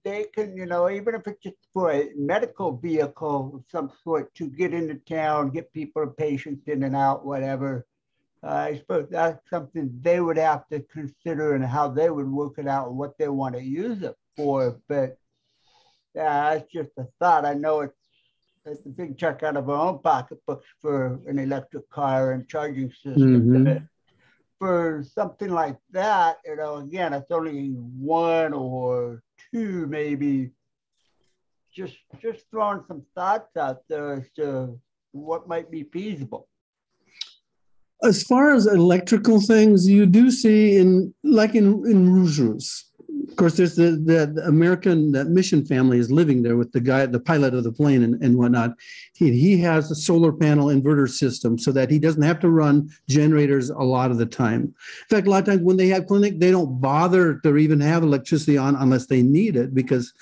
they can, even if it's just for a medical vehicle of some sort to get into town, get people, patients in and out, whatever. I suppose that's something they would have to consider and how they would work it out and what they want to use it for. But that's just a thought. I know it's a big chunk out of our own pocketbooks for an electric car and charging system. But for something like that, again, it's only one or two, maybe. Just throwing some thoughts out there as to what might be feasible.
As far as electrical things, you do see in Rougeous. Of course, there's the American, that mission family is living there with the guy, the pilot of the plane and whatnot. He has a solar panel inverter system so that he doesn't have to run generators a lot of the time. In fact, a lot of times when they have clinic, they don't bother to even have electricity on unless they need it, because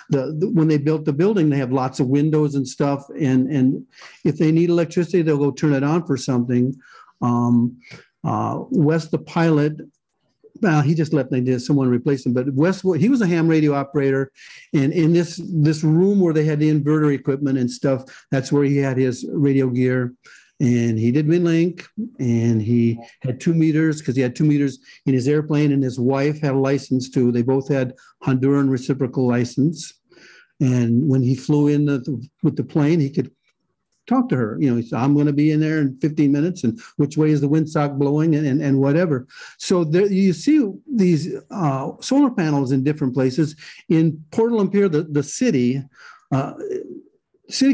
when they built the building, they have lots of windows and stuff. And if they need electricity, they'll go turn it on for something. Wes, the pilot, well, he just left. They did someone replace him. But Wes, he was a ham radio operator, and in this room where they had the inverter equipment and stuff, that's where he had his radio gear. And he did Winlink, and he had 2 meters because he had 2 meters in his airplane, and his wife had a license too. They both had Honduran reciprocal license. And when he flew in with the plane, he could talk to her. He said, I'm going to be in there in 15 minutes, and which way is the windsock blowing, and whatever. So there you see these solar panels in different places. In Port Lampere, the city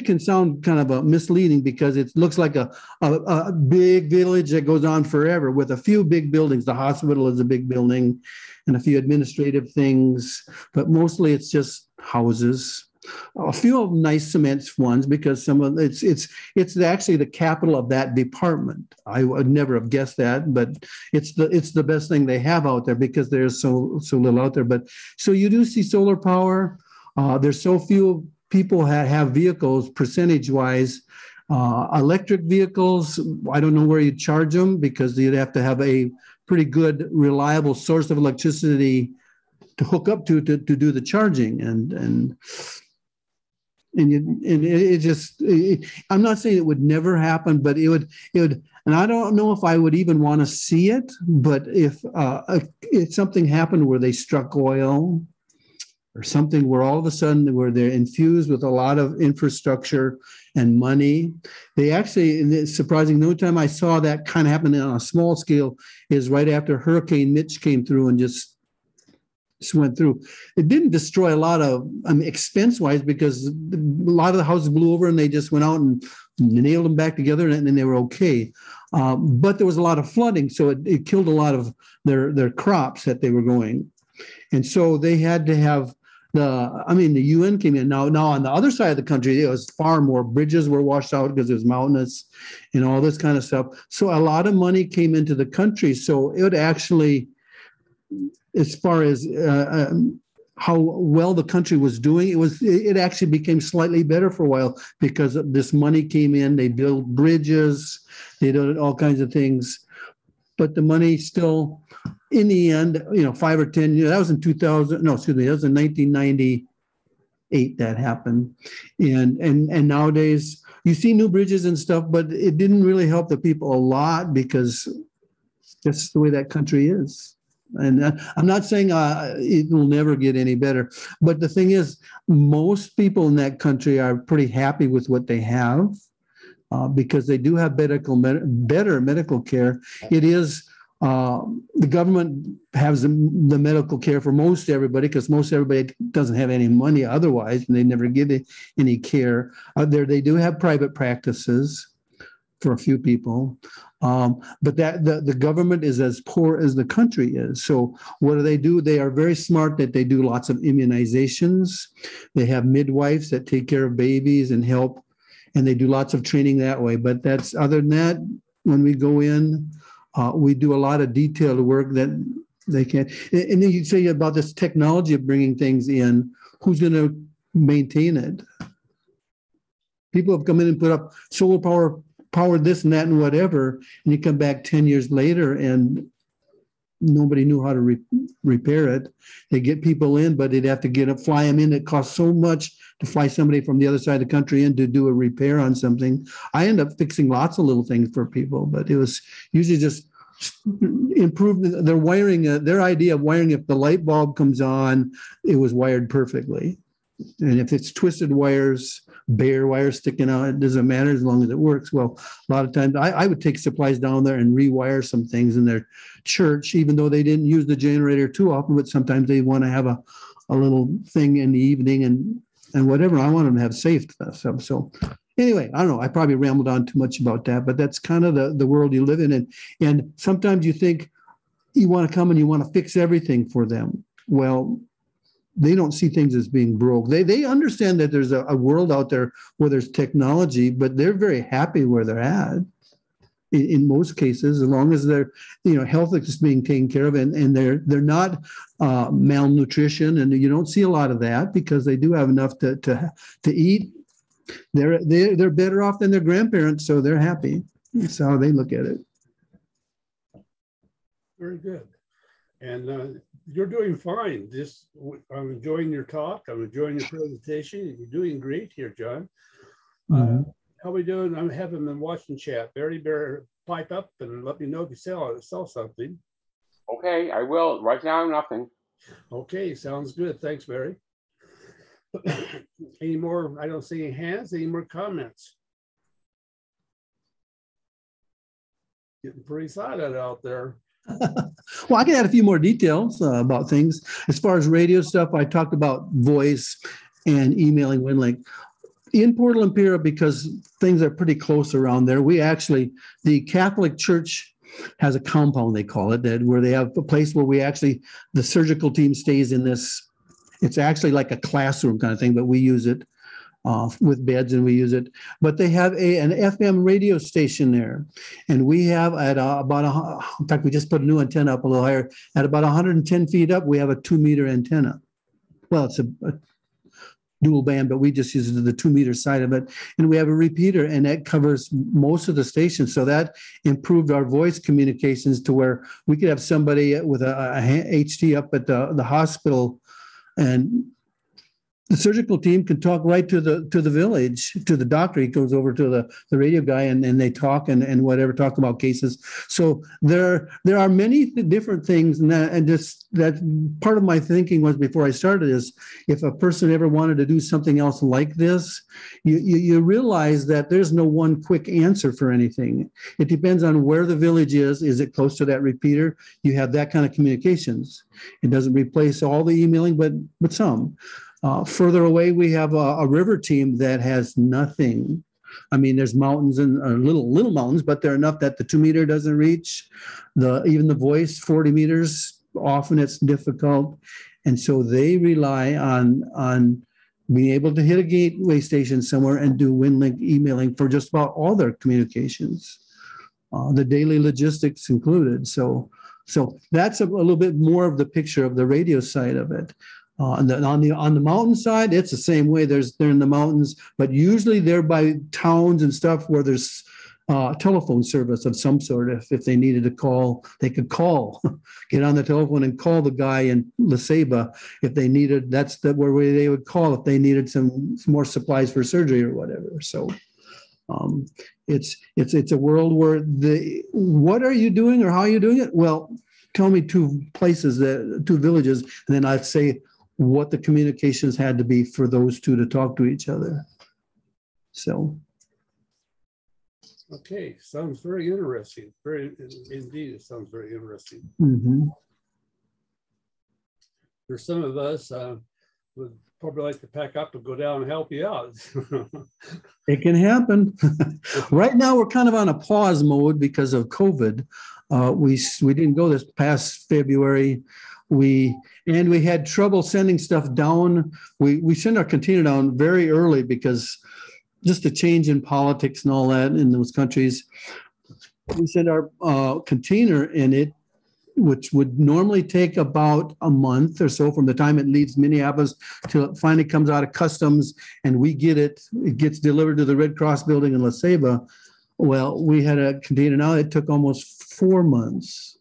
can sound kind of misleading because it looks like a big village that goes on forever with a few big buildings. The hospital is a big building and a few administrative things, but mostly it's just houses. A few of nice cement ones because some of it's actually the capital of that department. I would never have guessed that, but it's the best thing they have out there because there's so little out there. But so you do see solar power. There's so few people have vehicles percentage wise. Electric vehicles, I don't know where you charge them because you'd have to have a pretty good reliable source of electricity to hook up to do the charging and it just, I'm not saying it would never happen, but it would, and I don't know if I would even want to see it, but if something happened where they struck oil or something where all of a sudden where they're infused with a lot of infrastructure and money, they actually, and it's surprising, no time I saw that kind of happen on a small scale is right after Hurricane Mitch came through and just went through. It didn't destroy a lot of expense-wise because a lot of the houses blew over and they just went out and nailed them back together and they were okay. But there was a lot of flooding, so it killed a lot of their crops that they were growing. And so they had to have the UN came in. Now on the other side of the country, it was far more. Bridges were washed out because it was mountainous and all this kind of stuff. So a lot of money came into the country. So it would actually, as far as how well the country was doing, it actually became slightly better for a while because this money came in. They built bridges, they did all kinds of things, but the money still, in the end, 5 or 10 years. That was in 2000. No, excuse me, that was in 1998 that happened, and nowadays you see new bridges and stuff, but it didn't really help the people a lot because that's the way that country is. And I'm not saying it will never get any better, but the thing is, most people in that country are pretty happy with what they have because they do have better medical care. It is the government has the medical care for most everybody because most everybody doesn't have any money otherwise, and they never give any care. They do have private practices for a few people. But that the government is as poor as the country is. So what do? They are very smart that they do lots of immunizations. They have midwives that take care of babies and help, and they do lots of training that way. But other than that, when we go in, we do a lot of detailed work that They can't. And then you say about this technology of bringing things in, who's going to maintain it? People have come in and put up solar power this and that and whatever, and you come back 10 years later and nobody knew how to repair it. They get people in, but they'd have to fly them in. It costs so much to fly somebody from the other side of the country in to do a repair on something. I end up fixing lots of little things for people, but it was usually just improve their wiring. Their idea of wiring, if the light bulb comes on, it was wired perfectly. And if it's twisted wires, bare wires sticking out, it doesn't matter as long as it works. Well, a lot of times I would take supplies down there and rewire some things in their church, even though they didn't use the generator too often, but sometimes they want to have a little thing in the evening and whatever. I want them to have safe stuff. So anyway, I don't know. I probably rambled on too much about that, but that's kind of the world you live in. And sometimes you think you want to come and you want to fix everything for them. Well, they don't see things as being broke. They understand that there's a world out there where there's technology, but they're very happy where they're at. In most cases, as long as their health is being taken care of, and they're not malnutrition, and you don't see a lot of that because they do have enough to eat. They're better off than their grandparents, so they're happy. That's how they look at it.
Very good. And you're doing fine. I'm enjoying your talk. I'm enjoying your presentation. You're doing great here, John. How we doing? I'm having them watching chat. Barry, pipe up and let me know if you sell something.
Okay, I will. Right now, nothing.
Okay, sounds good. Thanks, Barry. Any more? I don't see any hands. Any more comments? Getting pretty silent out there.
Well, I can add a few more details about things. As far as radio stuff, I talked about voice and emailing WinLink. In Port Lempira, because things are pretty close around there, the Catholic Church has a compound, they call it, where they have a place where the surgical team stays in this. It's actually like a classroom kind of thing, but we use it with beds and we use it. But they have an FM radio station there. And we have in fact, we just put a new antenna up a little higher. At about 110 feet up, we have a 2-meter antenna. Well, it's a dual band, but we just use the 2-meter side of it. And we have a repeater, and that covers most of the stations. So that improved our voice communications to where we could have somebody with a HT up at the hospital, and the surgical team can talk right to the village, to the doctor. He goes over to the radio guy, and they talk and whatever, talk about cases. So there are many different things, and that part of my thinking was before I started is if a person ever wanted to do something else like this, you realize that there's no one quick answer for anything. It depends on where the village is. Is it close to that repeater? You have that kind of communications. It doesn't replace all the emailing, but some. Further away, we have a river team that has nothing. I mean, there's mountains and little mountains, but they're enough that the 2-meter doesn't reach. Even the voice, 40 meters, often it's difficult. And so they rely on being able to hit a gateway station somewhere and do WinLink emailing for just about all their communications, the daily logistics included. So that's a little bit more of the picture of the radio side of it. On the mountain side, it's the same way. They're in the mountains, but usually they're by towns and stuff where there's telephone service of some sort. If they needed to call, they could call, get on the telephone and call the guy in Ceba if they needed. That's where they would call if they needed some more supplies for surgery or whatever. So it's a world where what are you doing or how are you doing it? Well, tell me 2 villages, and then I'd say what the communications had to be for those 2 to talk to each other. So.
Okay, sounds very interesting. Indeed, it sounds very interesting.
Mm-hmm.
For some of us, would probably like to pack up and go down and help you out.
It can happen. Right now, we're kind of on a pause mode because of COVID. We didn't go this past February. We had trouble sending stuff down. We send our container down very early because just the change in politics and all that in those countries. We send our container, and it which would normally take about a month or so from the time it leaves Minneapolis till it finally comes out of customs and we get it gets delivered to the Red Cross building in La Ceba. Well, we had a container now, it took almost 4 months.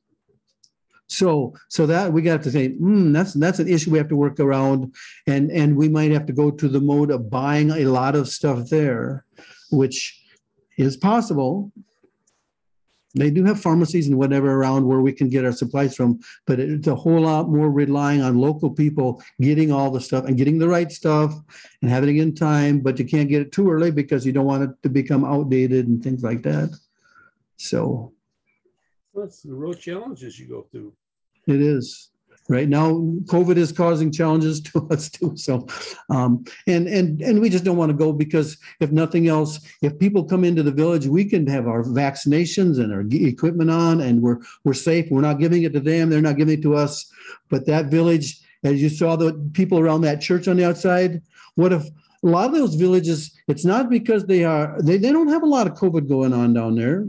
So that we got to say, that's an issue we have to work around, and we might have to go to the mode of buying a lot of stuff there, which is possible. They do have pharmacies and whatever around where we can get our supplies from, but it's a whole lot more relying on local people getting all the stuff and getting the right stuff and having it in time, but you can't get it too early because you don't want it to become outdated and things like that. So
that's the real challenges you go through.
It is. Right now, COVID is causing challenges to us too. So, and we just don't want to go because if nothing else, if people come into the village, we can have our vaccinations and our equipment on, and we're safe. We're not giving it to them; they're not giving it to us. But that village, as you saw the people around that church on the outside, what if a lot of those villages? It's not because they don't have a lot of COVID going on down there.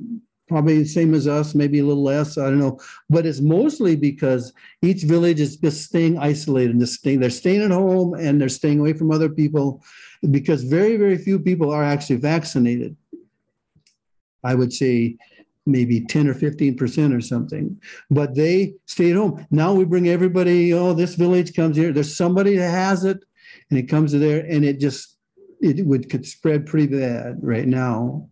Probably the same as us, maybe a little less, I don't know. But it's mostly because each village is just staying isolated. They're staying at home and they're staying away from other people because very, very few people are actually vaccinated. I would say maybe 10 or 15% or something. But they stay at home. Now we bring everybody, this village comes here. There's somebody that has it and it comes to there and it could spread pretty bad right now.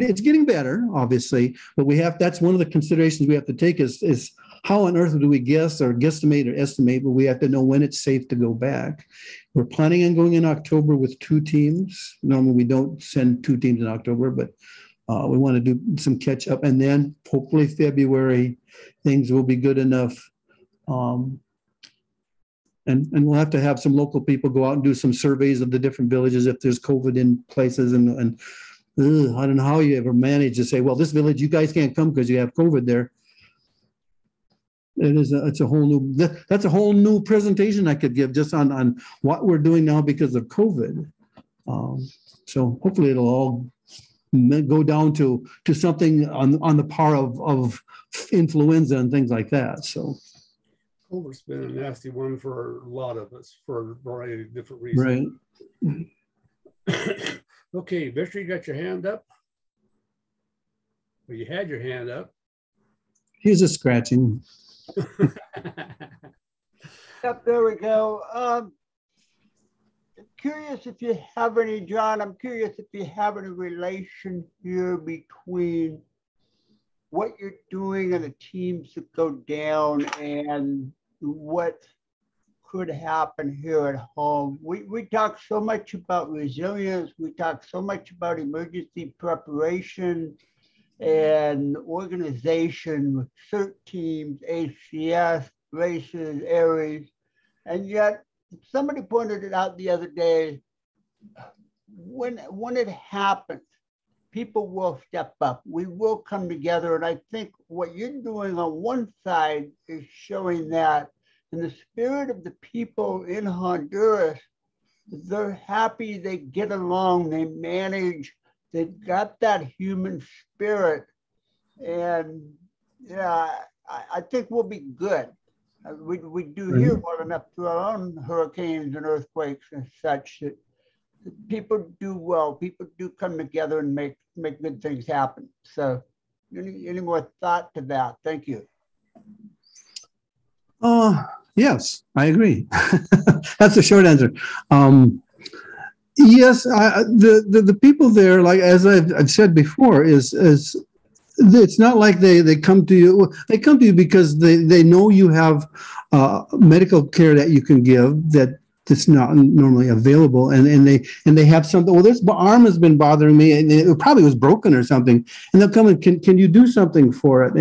It's getting better, obviously, but that's one of the considerations we have to take is how on earth do we guess or guesstimate or estimate, but we have to know when it's safe to go back. We're planning on going in October with 2 teams. Normally we don't send 2 teams in October, but we want to do some catch up, and then hopefully February things will be good enough. And we'll have to have some local people go out and do some surveys of the different villages if there's COVID in places and I don't know how you ever manage to say, well, this village, you guys can't come because you have COVID there. That's a whole new presentation I could give just on what we're doing now because of COVID. So hopefully it'll all go down to something on the par of influenza and things like that. So
COVID's been a nasty one for a lot of us for a variety of different reasons.
Right.
Okay, Victor, you got your hand up? Well, you had your hand up.
He's just scratching.
Yep, there we go. Curious if you have any, John, I'm curious if you have any relation here between what you're doing and the teams that go down and what could happen here at home. We talk so much about resilience. We talk so much about emergency preparation and organization with CERT teams, ACS, races, areas. And yet somebody pointed it out the other day, when it happens, people will step up. We will come together. And I think what you're doing on one side is showing that in the spirit of the people in Honduras, they're happy, they get along, they manage, they've got that human spirit. And yeah, I think we'll be good. We do here well enough through our own hurricanes and earthquakes and such that people do well, people do come together and make good things happen. So any more thought to that? Thank you.
Yes, I agree. That's the short answer. Yes, the people there, like as I've said before, is it's not like they come to you. They come to you because they know you have medical care that you can give that's not normally available, and they have something. Well, this arm has been bothering me, and it probably was broken or something. And they'll come and can you do something for it?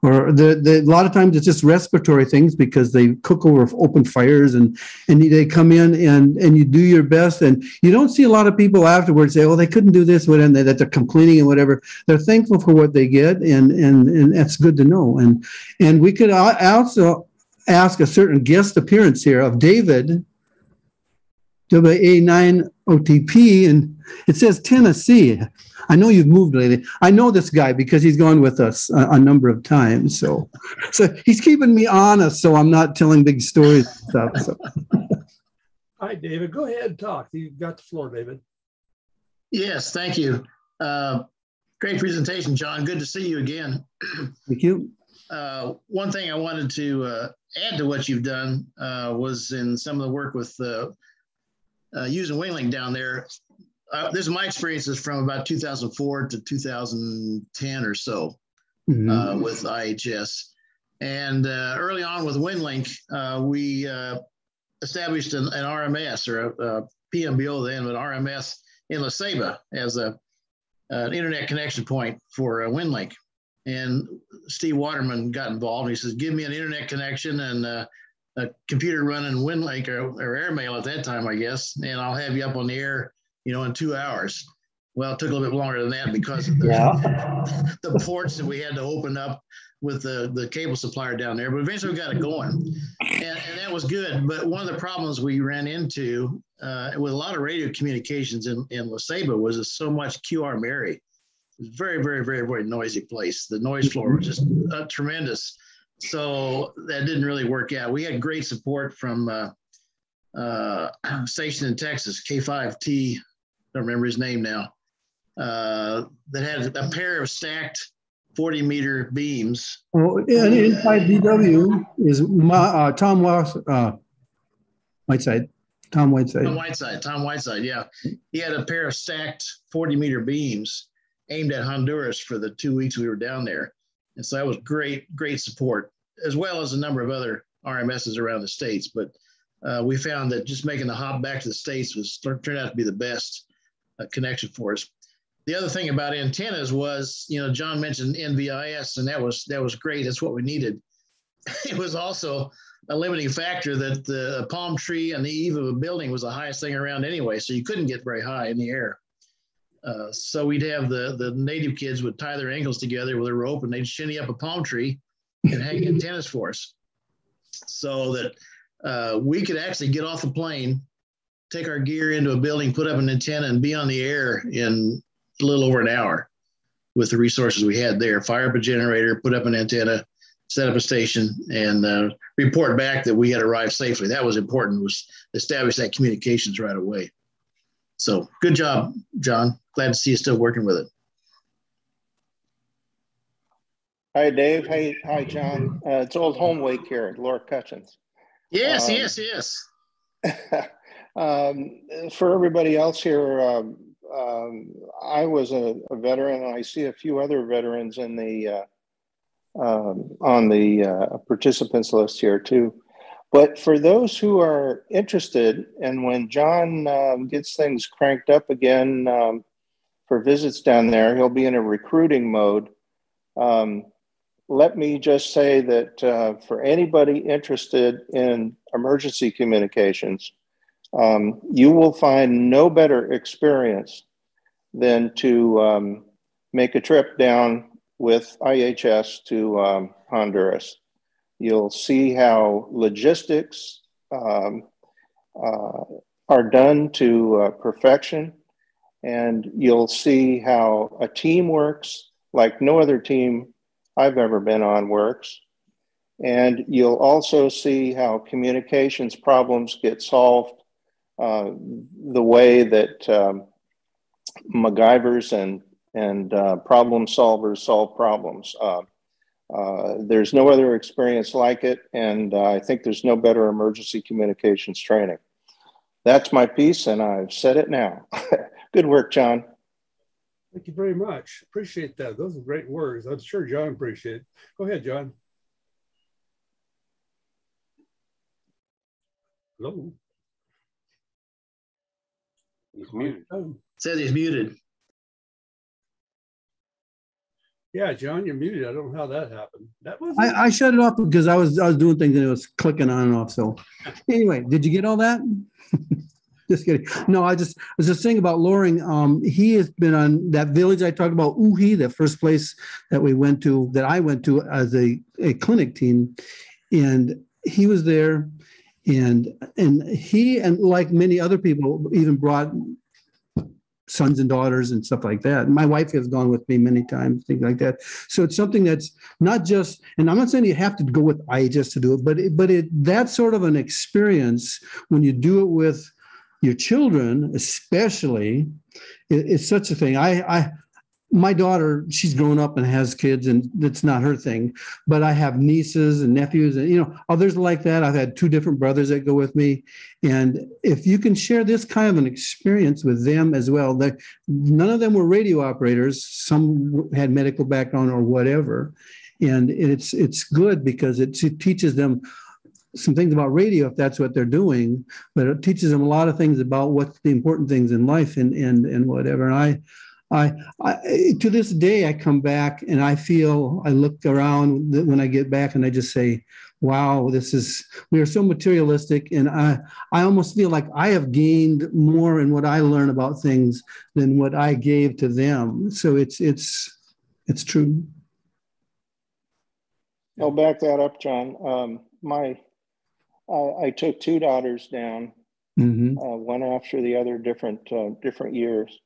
Or a lot of times it's just respiratory things because they cook over open fires and they come in and you do your best, and you don't see a lot of people afterwards say, oh, they couldn't do this, and that they're complaining and whatever. They're thankful for what they get, and that's good to know. And we could also ask a certain guest appearance here of David, WA9 OTP, and it says Tennessee. I know you've moved lately. I know this guy because he's gone with us a number of times. So he's keeping me honest, so I'm not telling big stories and stuff. So.
Hi, David. Go ahead and talk. You've got the floor, David.
Yes, thank you. Great presentation, John. Good to see you again.
Thank you.
One thing I wanted to add to what you've done was in some of the work with using WingLink down there. This is my experiences from about 2004 to 2010 or so with IHS. And early on with WingLink, we established an RMS or a PMBO then, but RMS in Ceba as an internet connection point for WingLink. And Steve Waterman got involved. He says, give me an internet connection and a computer running WingLink or airmail at that time, I guess, and I'll have you up on the air, in 2 hours. Well, it took a little bit longer than that because of the ports that we had to open up with the cable supplier down there. But eventually we got it going, and that was good. But one of the problems we ran into with a lot of radio communications in Ceba was there's so much QR Mary. It's a very, very, very, very noisy place. The noise floor was just tremendous. So that didn't really work out. We had great support from station in Texas, K5T, I don't remember his name now, that had a pair of stacked 40-meter beams.
Well, inside DW is Tom Whiteside. Tom Whiteside, yeah. He had a pair of stacked 40-meter beams aimed at Honduras for the 2 weeks we were down there. And so that was great support, as well as a number of other RMSs around the States. But we found that just making the hop back to the States turned out to be the best connection for us. The other thing about antennas was, John mentioned NVIS, and that was great. That's what we needed. It was also a limiting factor that the palm tree on the eve of a building was the highest thing around anyway, so you couldn't get very high in the air. So we'd have the native kids would tie their ankles together with a rope, and they'd shinny up a palm tree and hang antennas for us, so that we could actually get off the plane, take our gear into a building, put up an antenna, and be on the air in a little over an hour with the resources we had there. Fire up a generator, put up an antenna, set up a station, and report back that we had arrived safely. That was important, was establish that communications right away. So good job, John. Glad to see you still working with it.
Hi, Dave. Hi, John. It's old home week here at Laura Cutchins.
Yes.
For everybody else here, I was a veteran, and I see a few other veterans in the on the participants list here too. But for those who are interested, and when John gets things cranked up again for visits down there, he'll be in a recruiting mode. Let me just say that for anybody interested in emergency communications, you will find no better experience than to make a trip down with IHS to Honduras. You'll see how logistics are done to perfection, and you'll see how a team works like no other team I've ever been on works. And you'll also see how communications problems get solved the way that MacGyvers and problem solvers solve problems. There's no other experience like it, and I think there's no better emergency communications training. That's my piece, and I've said it now. Good work, John.
Thank you very much. Appreciate that. Those are great words. I'm sure John appreciates it. Go ahead, John. Hello.
He's muted.
Says he's muted.
Yeah, John, you're muted. I don't know how that happened. That was
I shut it off because I was doing things and it was clicking on and off. So anyway, did you get all that? Just kidding. No, I was just saying about Loring. He has been on that village I talked about, Uhi, the first place that I went to as a clinic team, and he was there, and he, and like many other people, even brought sons and daughters and stuff like that. My wife has gone with me many times, things like that. So it's something that's not just, and I'm not saying you have to go with IHS to do it, but that's sort of an experience when you do it with your children, especially. It's such a thing. My daughter, she's grown up and has kids, and it's not her thing. But I have nieces and nephews, and others like that. I've had 2 different brothers that go with me, and if you can share this kind of an experience with them as well, none of them were radio operators. Some had medical background or whatever, and it's good because it teaches them some things about radio if that's what they're doing, but it teaches them a lot of things about what's the important things in life and whatever. And I to this day, I come back and I look around when I get back and I just say, wow, we are so materialistic. And I almost feel like I have gained more in what I learn about things than what I gave to them. So it's true.
I'll back that up, John. I took 2 daughters down, one after the other, different years.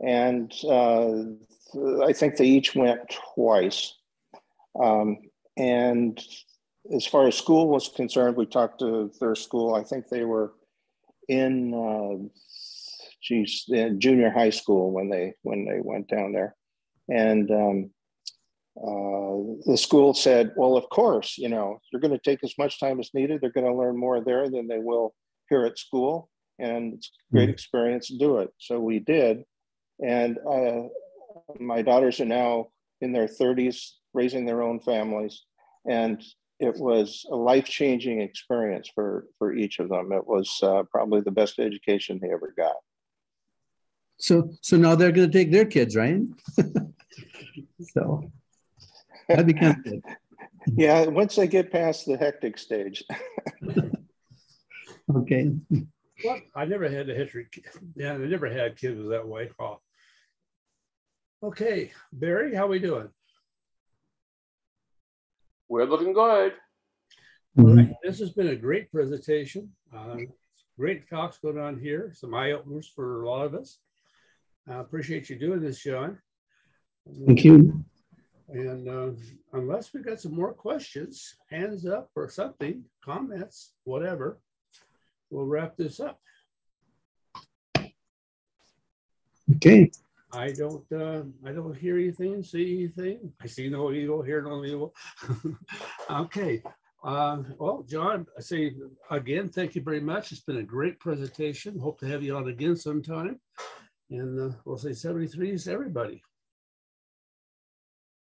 And I think they each went twice. And as far as school was concerned, we talked to their school. I think they were in junior high school when they went down there. And the school said, well, of course, you're going to take as much time as needed. They're going to learn more there than they will here at school. And it's a great experience to do it. So we did. And my daughters are now in their 30s, raising their own families. And it was a life-changing experience for each of them. It was probably the best education they ever got.
So now they're going to take their kids, right? So that'd be kind of good.
Yeah, once they get past the hectic stage.
Okay.
Well, I never had a history. Yeah, I never had kids that way. Oh. Okay, Barry, how we doing?
We're looking good.
All right, this has been a great presentation. Great talks going on here. Some eye openers for a lot of us. I appreciate you doing this, John.
Thank you.
And unless we've got some more questions, hands up or something, comments, whatever, we'll wrap this up.
Okay.
I don't hear anything, see anything. I see no evil, hear no evil. Okay. Well, John, I say again, thank you very much. It's been a great presentation. Hope to have you on again sometime. And we'll say 73 is everybody.